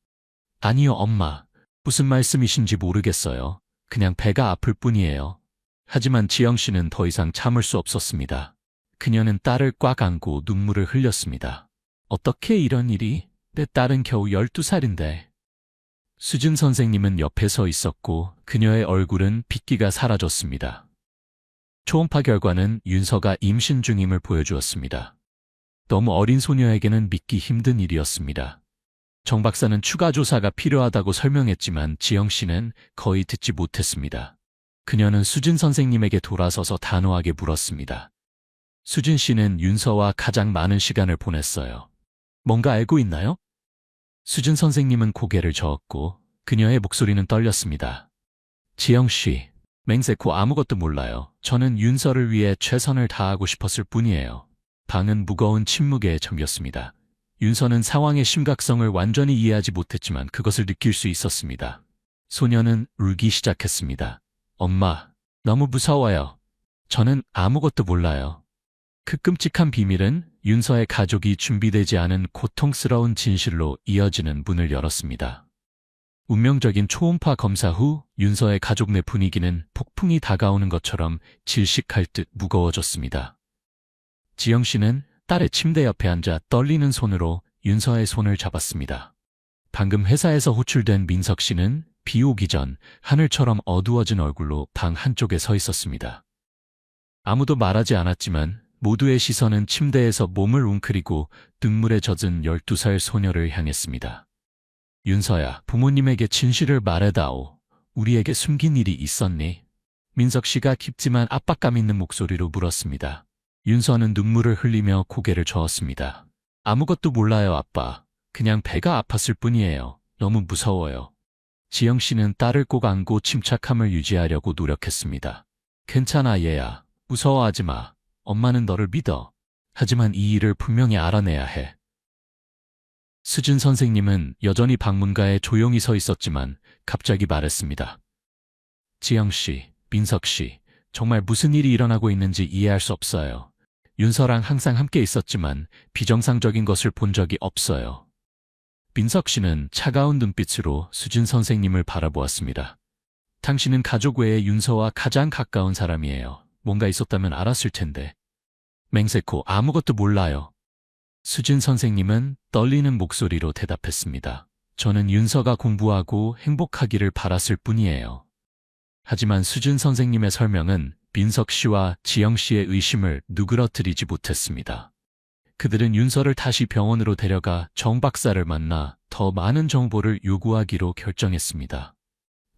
아니요, 엄마. 무슨 말씀이신지 모르겠어요. 그냥 배가 아플 뿐이에요. 하지만 지영 씨는 더 이상 참을 수 없었습니다. 그녀는 딸을 꽉 안고 눈물을 흘렸습니다. 어떻게 이런 일이? 내 딸은 겨우 12살인데. 수진 선생님은 옆에 서 있었고 그녀의 얼굴은 빗기가 사라졌습니다. 초음파 결과는 윤서가 임신 중임을 보여주었습니다. 너무 어린 소녀에게는 믿기 힘든 일이었습니다. 정 박사는 추가 조사가 필요하다고 설명했지만 지영 씨는 거의 듣지 못했습니다. 그녀는 수진 선생님에게 돌아서서 단호하게 물었습니다. 수진 씨는 윤서와 가장 많은 시간을 보냈어요. 뭔가 알고 있나요? 수진 선생님은 고개를 저었고 그녀의 목소리는 떨렸습니다. 지영 씨, 맹세코 아무것도 몰라요. 저는 윤서를 위해 최선을 다하고 싶었을 뿐이에요. 방은 무거운 침묵에 잠겼습니다. 윤서는 상황의 심각성을 완전히 이해하지 못했지만 그것을 느낄 수 있었습니다. 소녀는 울기 시작했습니다. 엄마, 너무 무서워요. 저는 아무것도 몰라요. 그 끔찍한 비밀은 윤서의 가족이 준비되지 않은 고통스러운 진실로 이어지는 문을 열었습니다. 운명적인 초음파 검사 후 윤서의 가족 내 분위기는 폭풍이 다가오는 것처럼 질식할 듯 무거워졌습니다. 지영 씨는 딸의 침대 옆에 앉아 떨리는 손으로 윤서의 손을 잡았습니다. 방금 회사에서 호출된 민석 씨는 비 오기 전 하늘처럼 어두워진 얼굴로 방 한쪽에 서 있었습니다. 아무도 말하지 않았지만 모두의 시선은 침대에서 몸을 웅크리고 눈물에 젖은 12살 소녀를 향했습니다. 윤서야, 부모님에게 진실을 말해다오. 우리에게 숨긴 일이 있었니? 민석 씨가 깊지만 압박감 있는 목소리로 물었습니다. 윤서는 눈물을 흘리며 고개를 저었습니다. 아무것도 몰라요, 아빠. 그냥 배가 아팠을 뿐이에요. 너무 무서워요. 지영 씨는 딸을 꼭 안고 침착함을 유지하려고 노력했습니다. 괜찮아, 얘야. 무서워하지 마. 엄마는 너를 믿어. 하지만 이 일을 분명히 알아내야 해. 수진 선생님은 여전히 방문가에 조용히 서 있었지만 갑자기 말했습니다. 지영 씨, 민석 씨, 정말 무슨 일이 일어나고 있는지 이해할 수 없어요. 윤서랑 항상 함께 있었지만 비정상적인 것을 본 적이 없어요. 민석 씨는 차가운 눈빛으로 수진 선생님을 바라보았습니다. 당신은 가족 외에 윤서와 가장 가까운 사람이에요. 뭔가 있었다면 알았을 텐데. 맹세코 아무것도 몰라요. 수진 선생님은 떨리는 목소리로 대답했습니다. 저는 윤서가 공부하고 행복하기를 바랐을 뿐이에요. 하지만 수진 선생님의 설명은 민석 씨와 지영 씨의 의심을 누그러뜨리지 못했습니다. 그들은 윤서를 다시 병원으로 데려가 정 박사를 만나 더 많은 정보를 요구하기로 결정했습니다.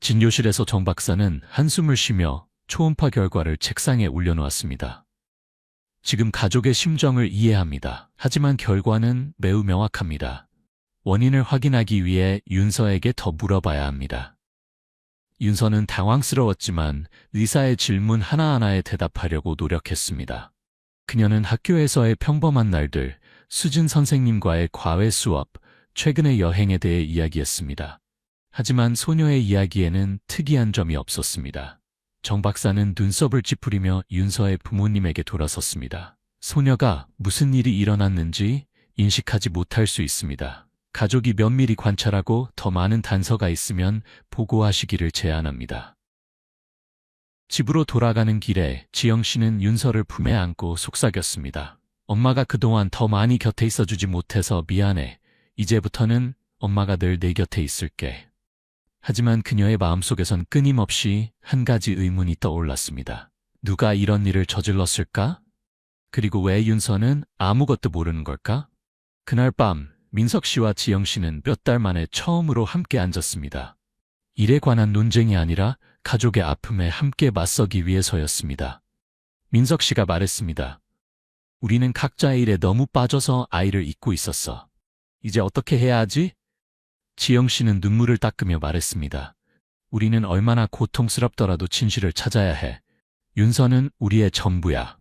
진료실에서 정 박사는 한숨을 쉬며 초음파 결과를 책상에 올려놓았습니다. 지금 가족의 심정을 이해합니다. 하지만 결과는 매우 명확합니다. 원인을 확인하기 위해 윤서에게 더 물어봐야 합니다. 윤서는 당황스러웠지만 의사의 질문 하나하나에 대답하려고 노력했습니다. 그녀는 학교에서의 평범한 날들, 수진 선생님과의 과외 수업, 최근의 여행에 대해 이야기했습니다. 하지만 소녀의 이야기에는 특이한 점이 없었습니다. 정 박사는 눈썹을 찌푸리며 윤서의 부모님에게 돌아섰습니다. 소녀가 무슨 일이 일어났는지 인식하지 못할 수 있습니다. 가족이 면밀히 관찰하고 더 많은 단서가 있으면 보고하시기를 제안합니다. 집으로 돌아가는 길에 지영 씨는 윤서를 품에 안고 속삭였습니다. 엄마가 그동안 더 많이 곁에 있어주지 못해서 미안해. 이제부터는 엄마가 늘 내 곁에 있을게. 하지만 그녀의 마음속에선 끊임없이 한 가지 의문이 떠올랐습니다. 누가 이런 일을 저질렀을까? 그리고 왜 윤서는 아무것도 모르는 걸까? 그날 밤 민석 씨와 지영 씨는 몇 달 만에 처음으로 함께 앉았습니다. 일에 관한 논쟁이 아니라 가족의 아픔에 함께 맞서기 위해서였습니다. 민석 씨가 말했습니다. 우리는 각자의 일에 너무 빠져서 아이를 잊고 있었어. 이제 어떻게 해야 하지? 지영 씨는 눈물을 닦으며 말했습니다. 우리는 얼마나 고통스럽더라도 진실을 찾아야 해. 윤서는 우리의 전부야.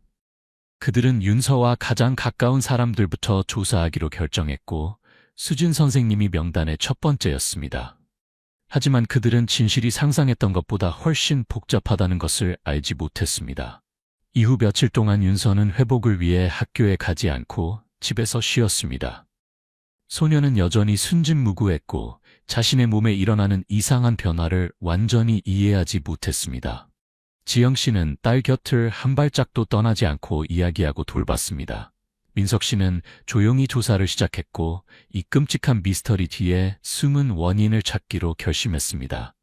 그들은 윤서와 가장 가까운 사람들부터 조사하기로 결정했고 수진 선생님이 명단의 첫 번째였습니다. 하지만 그들은 진실이 상상했던 것보다 훨씬 복잡하다는 것을 알지 못했습니다. 이후 며칠 동안 윤서는 회복을 위해 학교에 가지 않고 집에서 쉬었습니다. 소녀는 여전히 순진무구했고 자신의 몸에 일어나는 이상한 변화를 완전히 이해하지 못했습니다. 지영 씨는 딸 곁을 한 발짝도 떠나지 않고 이야기하고 돌봤습니다. 민석 씨는 조용히 조사를 시작했고 이 끔찍한 미스터리 뒤에 숨은 원인을 찾기로 결심했습니다.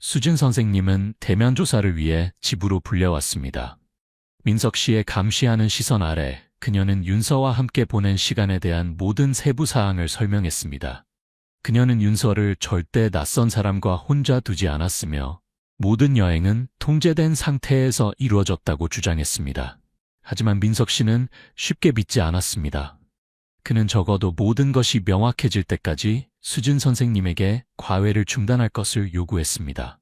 수진 선생님은 대면 조사를 위해 집으로 불려왔습니다. 민석 씨의 감시하는 시선 아래 그녀는 윤서와 함께 보낸 시간에 대한 모든 세부 사항을 설명했습니다. 그녀는 윤서를 절대 낯선 사람과 혼자 두지 않았으며 모든 여행은 통제된 상태에서 이루어졌다고 주장했습니다. 하지만 민석 씨는 쉽게 믿지 않았습니다. 그는 적어도 모든 것이 명확해질 때까지 수진 선생님에게 과외를 중단할 것을 요구했습니다.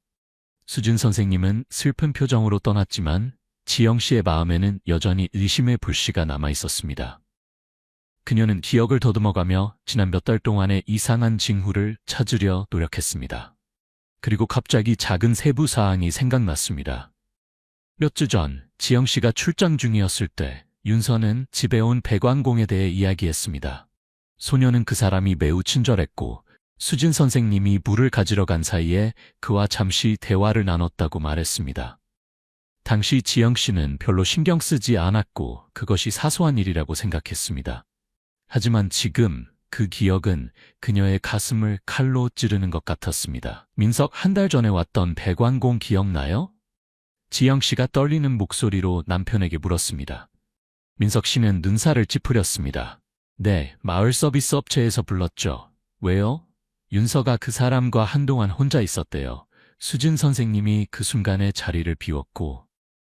수진 선생님은 슬픈 표정으로 떠났지만 지영 씨의 마음에는 여전히 의심의 불씨가 남아 있었습니다. 그녀는 기억을 더듬어가며 지난 몇 달 동안의 이상한 징후를 찾으려 노력했습니다. 그리고 갑자기 작은 세부 사항이 생각났습니다. 몇 주 전 지영 씨가 출장 중이었을 때 윤서는 집에 온 백완공에 대해 이야기했습니다. 소녀는 그 사람이 매우 친절했고 수진 선생님이 물을 가지러 간 사이에 그와 잠시 대화를 나눴다고 말했습니다. 당시 지영 씨는 별로 신경 쓰지 않았고 그것이 사소한 일이라고 생각했습니다. 하지만 지금 그 기억은 그녀의 가슴을 칼로 찌르는 것 같았습니다. 민석, 한 달 전에 왔던 백완공 기억나요? 지영 씨가 떨리는 목소리로 남편에게 물었습니다. 민석 씨는 눈살을 찌푸렸습니다. 네, 마을 서비스 업체에서 불렀죠. 왜요? 윤서가 그 사람과 한동안 혼자 있었대요. 수진 선생님이 그 순간에 자리를 비웠고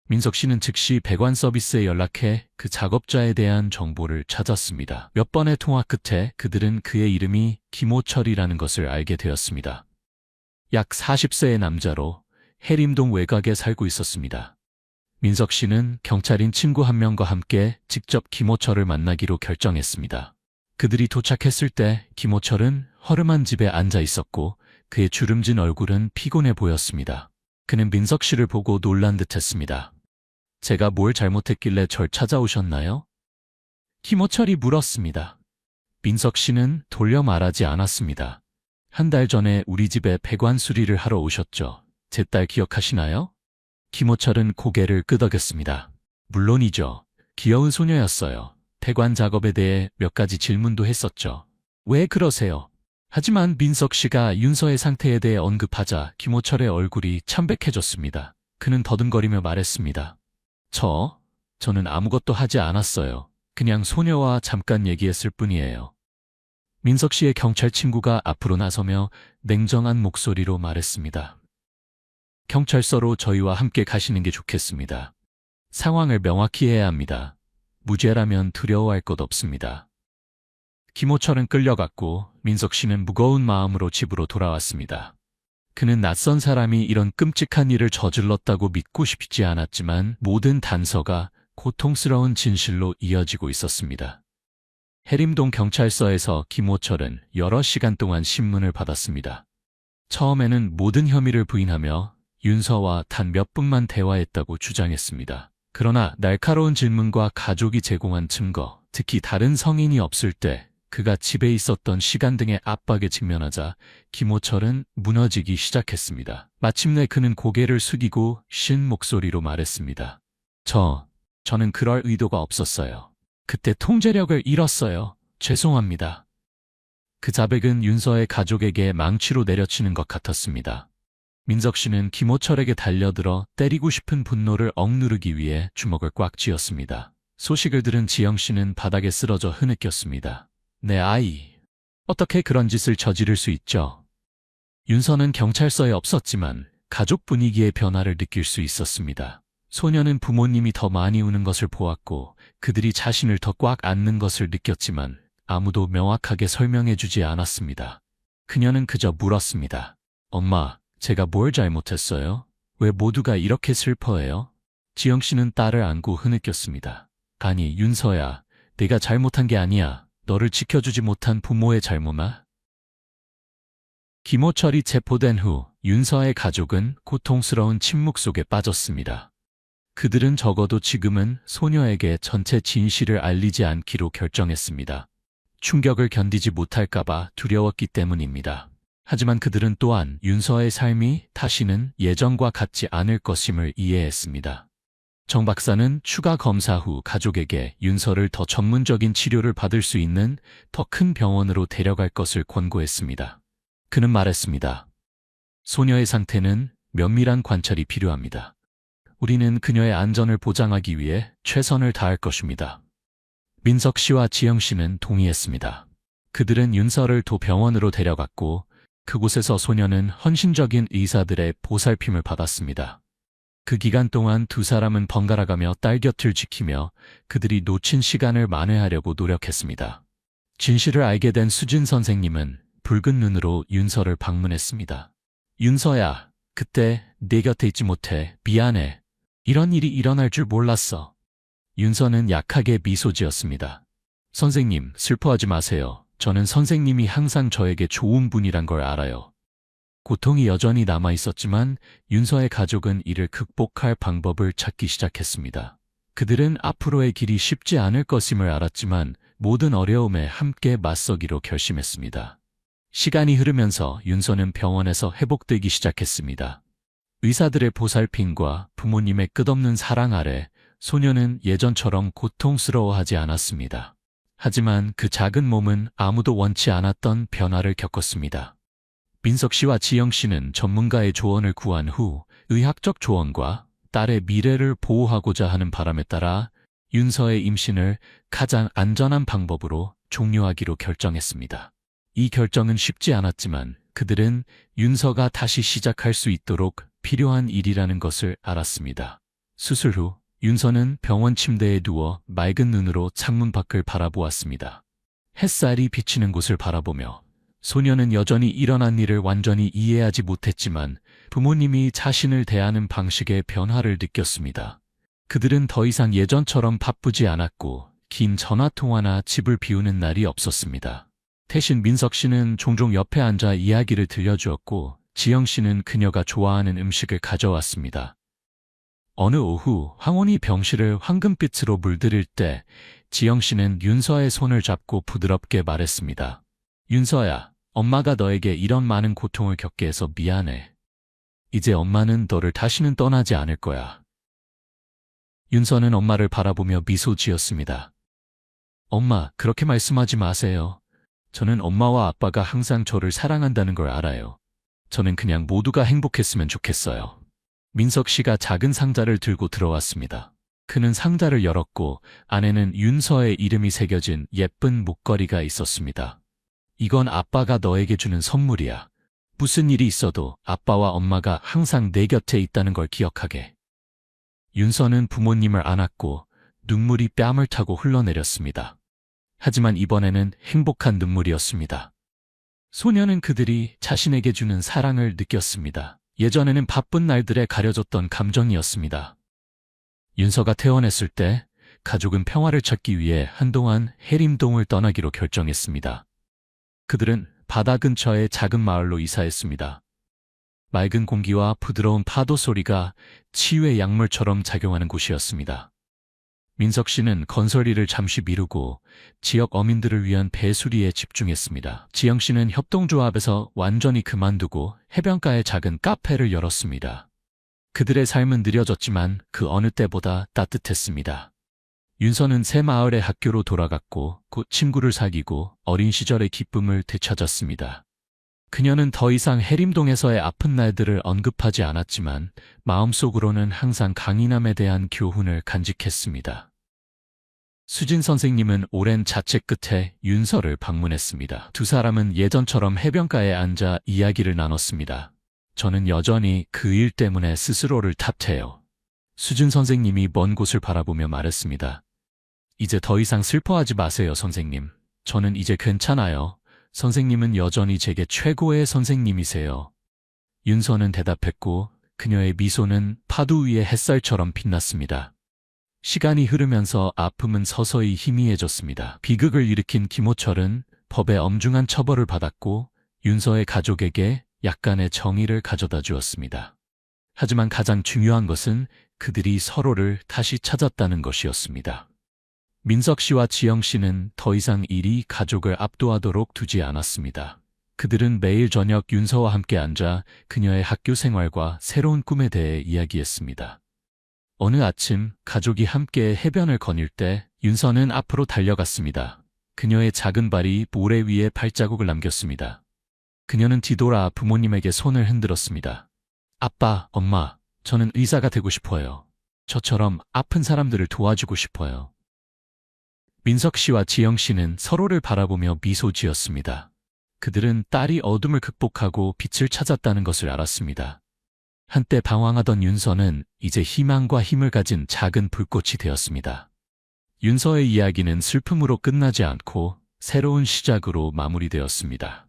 민석 씨는 즉시 백완 서비스에 연락해 그 작업자에 대한 정보를 찾았습니다. 몇 번의 통화 끝에 그들은 그의 이름이 김호철이라는 것을 알게 되었습니다. 약 40세의 남자로 해림동 외곽에 살고 있었습니다. 민석 씨는 경찰인 친구 한 명과 함께 직접 김호철을 만나기로 결정했습니다. 그들이 도착했을 때 김호철은 허름한 집에 앉아 있었고 그의 주름진 얼굴은 피곤해 보였습니다. 그는 민석 씨를 보고 놀란 듯했습니다. 제가 뭘 잘못했길래 절 찾아오셨나요? 김호철이 물었습니다. 민석 씨는 돌려 말하지 않았습니다. 한 달 전에 우리 집에 배관 수리를 하러 오셨죠. 제 딸 기억하시나요? 김호철은 고개를 끄덕였습니다. 물론이죠. 귀여운 소녀였어요. 배관 작업에 대해 몇 가지 질문도 했었죠. 왜 그러세요? 하지만 민석 씨가 윤서의 상태에 대해 언급하자 김호철의 얼굴이 참백해졌습니다. 그는 더듬거리며 말했습니다. 저는 아무것도 하지 않았어요. 그냥 소녀와 잠깐 얘기했을 뿐이에요. 민석 씨의 경찰 친구가 앞으로 나서며 냉정한 목소리로 말했습니다. 경찰서로 저희와 함께 가시는 게 좋겠습니다. 상황을 명확히 해야 합니다. 무죄라면 두려워할 것 없습니다. 김호철은 끌려갔고 민석 씨는 무거운 마음으로 집으로 돌아왔습니다. 그는 낯선 사람이 이런 끔찍한 일을 저질렀다고 믿고 싶지 않았지만 모든 단서가 고통스러운 진실로 이어지고 있었습니다. 해림동 경찰서에서 김호철은 여러 시간 동안 신문을 받았습니다. 처음에는 모든 혐의를 부인하며 윤서와 단 몇 분만 대화했다고 주장했습니다. 그러나 날카로운 질문과 가족이 제공한 증거, 특히 다른 성인이 없을 때 그가 집에 있었던 시간 등의 압박에 직면하자 김호철은 무너지기 시작했습니다. 마침내 그는 고개를 숙이고 쉰 목소리로 말했습니다. 저는 그럴 의도가 없었어요. 그때 통제력을 잃었어요. 죄송합니다. 그 자백은 윤서의 가족에게 망치로 내려치는 것 같았습니다. 민석 씨는 김호철에게 달려들어 때리고 싶은 분노를 억누르기 위해 주먹을 꽉 쥐었습니다. 소식을 들은 지영 씨는 바닥에 쓰러져 흐느꼈습니다. 내 아이, 어떻게 그런 짓을 저지를 수 있죠? 윤서는 경찰서에 없었지만 가족 분위기의 변화를 느낄 수 있었습니다. 소녀는 부모님이 더 많이 우는 것을 보았고 그들이 자신을 더 꽉 안는 것을 느꼈지만 아무도 명확하게 설명해주지 않았습니다. 그녀는 그저 물었습니다. 엄마, 제가 뭘 잘못했어요? 왜 모두가 이렇게 슬퍼해요? 지영 씨는 딸을 안고 흐느꼈습니다. 아니, 윤서야, 내가 잘못한 게 아니야. 너를 지켜주지 못한 부모의 잘못아? 김호철이 체포된 후 윤서의 가족은 고통스러운 침묵 속에 빠졌습니다. 그들은 적어도 지금은 소녀에게 전체 진실을 알리지 않기로 결정했습니다. 충격을 견디지 못할까봐 두려웠기 때문입니다. 하지만 그들은 또한 윤서의 삶이 다시는 예전과 같지 않을 것임을 이해했습니다. 정 박사는 추가 검사 후 가족에게 윤서를 더 전문적인 치료를 받을 수 있는 더 큰 병원으로 데려갈 것을 권고했습니다. 그는 말했습니다. 소녀의 상태는 면밀한 관찰이 필요합니다. 우리는 그녀의 안전을 보장하기 위해 최선을 다할 것입니다. 민석 씨와 지영 씨는 동의했습니다. 그들은 윤서를 도 병원으로 데려갔고 그곳에서 소녀는 헌신적인 의사들의 보살핌을 받았습니다. 그 기간 동안 두 사람은 번갈아가며 딸 곁을 지키며 그들이 놓친 시간을 만회하려고 노력했습니다. 진실을 알게 된 수진 선생님은 붉은 눈으로 윤서를 방문했습니다. 윤서야, 그때 내 곁에 있지 못해 미안해. 이런 일이 일어날 줄 몰랐어. 윤서는 약하게 미소 지었습니다. 선생님, 슬퍼하지 마세요. 저는 선생님이 항상 저에게 좋은 분이란 걸 알아요. 고통이 여전히 남아 있었지만 윤서의 가족은 이를 극복할 방법을 찾기 시작했습니다. 그들은 앞으로의 길이 쉽지 않을 것임을 알았지만 모든 어려움에 함께 맞서기로 결심했습니다. 시간이 흐르면서 윤서는 병원에서 회복되기 시작했습니다. 의사들의 보살핌과 부모님의 끝없는 사랑 아래 소녀는 예전처럼 고통스러워하지 않았습니다. 하지만 그 작은 몸은 아무도 원치 않았던 변화를 겪었습니다. 민석 씨와 지영 씨는 전문가의 조언을 구한 후 의학적 조언과 딸의 미래를 보호하고자 하는 바람에 따라 윤서의 임신을 가장 안전한 방법으로 종료하기로 결정했습니다. 이 결정은 쉽지 않았지만 그들은 윤서가 다시 시작할 수 있도록 필요한 일이라는 것을 알았습니다. 수술 후 윤서는 병원 침대에 누워 맑은 눈으로 창문 밖을 바라보았습니다. 햇살이 비치는 곳을 바라보며 소녀는 여전히 일어난 일을 완전히 이해하지 못했지만 부모님이 자신을 대하는 방식의 변화를 느꼈습니다. 그들은 더 이상 예전처럼 바쁘지 않았고 긴 전화통화나 집을 비우는 날이 없었습니다. 대신 민석 씨는 종종 옆에 앉아 이야기를 들려주었고 지영 씨는 그녀가 좋아하는 음식을 가져왔습니다. 어느 오후 황혼이 병실을 황금빛으로 물들일 때 지영 씨는 윤서의 손을 잡고 부드럽게 말했습니다. 윤서야, 엄마가 너에게 이런 많은 고통을 겪게 해서 미안해. 이제 엄마는 너를 다시는 떠나지 않을 거야. 윤서는 엄마를 바라보며 미소 지었습니다. 엄마, 그렇게 말씀하지 마세요. 저는 엄마와 아빠가 항상 저를 사랑한다는 걸 알아요. 저는 그냥 모두가 행복했으면 좋겠어요. 민석 씨가 작은 상자를 들고 들어왔습니다. 그는 상자를 열었고 안에는 윤서의 이름이 새겨진 예쁜 목걸이가 있었습니다. 이건 아빠가 너에게 주는 선물이야. 무슨 일이 있어도 아빠와 엄마가 항상 내 곁에 있다는 걸 기억하게. 윤서는 부모님을 안았고 눈물이 뺨을 타고 흘러내렸습니다. 하지만 이번에는 행복한 눈물이었습니다. 소녀는 그들이 자신에게 주는 사랑을 느꼈습니다. 예전에는 바쁜 날들에 가려졌던 감정이었습니다. 윤서가 퇴원했을 때 가족은 평화를 찾기 위해 한동안 해림동을 떠나기로 결정했습니다. 그들은 바다 근처의 작은 마을로 이사했습니다. 맑은 공기와 부드러운 파도 소리가 치유의 약물처럼 작용하는 곳이었습니다. 민석 씨는 건설 일을 잠시 미루고 지역 어민들을 위한 배수리에 집중했습니다. 지영 씨는 협동조합에서 완전히 그만두고 해변가에 작은 카페를 열었습니다. 그들의 삶은 느려졌지만 그 어느 때보다 따뜻했습니다. 윤서는 새 마을의 학교로 돌아갔고 곧 친구를 사귀고 어린 시절의 기쁨을 되찾았습니다. 그녀는 더 이상 해림동에서의 아픈 날들을 언급하지 않았지만 마음속으로는 항상 강인함에 대한 교훈을 간직했습니다. 수진 선생님은 오랜 자책 끝에 윤서를 방문했습니다. 두 사람은 예전처럼 해변가에 앉아 이야기를 나눴습니다. 저는 여전히 그 일 때문에 스스로를 탓해요. 수진 선생님이 먼 곳을 바라보며 말했습니다. 이제 더 이상 슬퍼하지 마세요, 선생님. 저는 이제 괜찮아요. 선생님은 여전히 제게 최고의 선생님이세요. 윤서는 대답했고 그녀의 미소는 파도 위의 햇살처럼 빛났습니다. 시간이 흐르면서 아픔은 서서히 희미해졌습니다. 비극을 일으킨 김호철은 법의 엄중한 처벌을 받았고 윤서의 가족에게 약간의 정의를 가져다 주었습니다. 하지만 가장 중요한 것은 그들이 서로를 다시 찾았다는 것이었습니다. 민석 씨와 지영 씨는 더 이상 일이 가족을 압도하도록 두지 않았습니다. 그들은 매일 저녁 윤서와 함께 앉아 그녀의 학교 생활과 새로운 꿈에 대해 이야기했습니다. 어느 아침 가족이 함께 해변을 거닐 때 윤서는 앞으로 달려갔습니다. 그녀의 작은 발이 모래 위에 발자국을 남겼습니다. 그녀는 뒤돌아 부모님에게 손을 흔들었습니다. 아빠, 엄마, 저는 의사가 되고 싶어요. 저처럼 아픈 사람들을 도와주고 싶어요. 민석 씨와 지영 씨는 서로를 바라보며 미소 지었습니다. 그들은 딸이 어둠을 극복하고 빛을 찾았다는 것을 알았습니다. 한때 방황하던 윤서는 이제 희망과 힘을 가진 작은 불꽃이 되었습니다. 윤서의 이야기는 슬픔으로 끝나지 않고 새로운 시작으로 마무리되었습니다.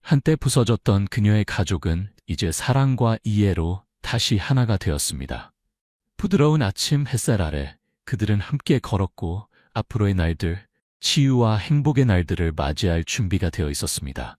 한때 부서졌던 그녀의 가족은 이제 사랑과 이해로 다시 하나가 되었습니다. 부드러운 아침 햇살 아래 그들은 함께 걸었고 앞으로의 날들, 치유와 행복의 날들을 맞이할 준비가 되어 있었습니다.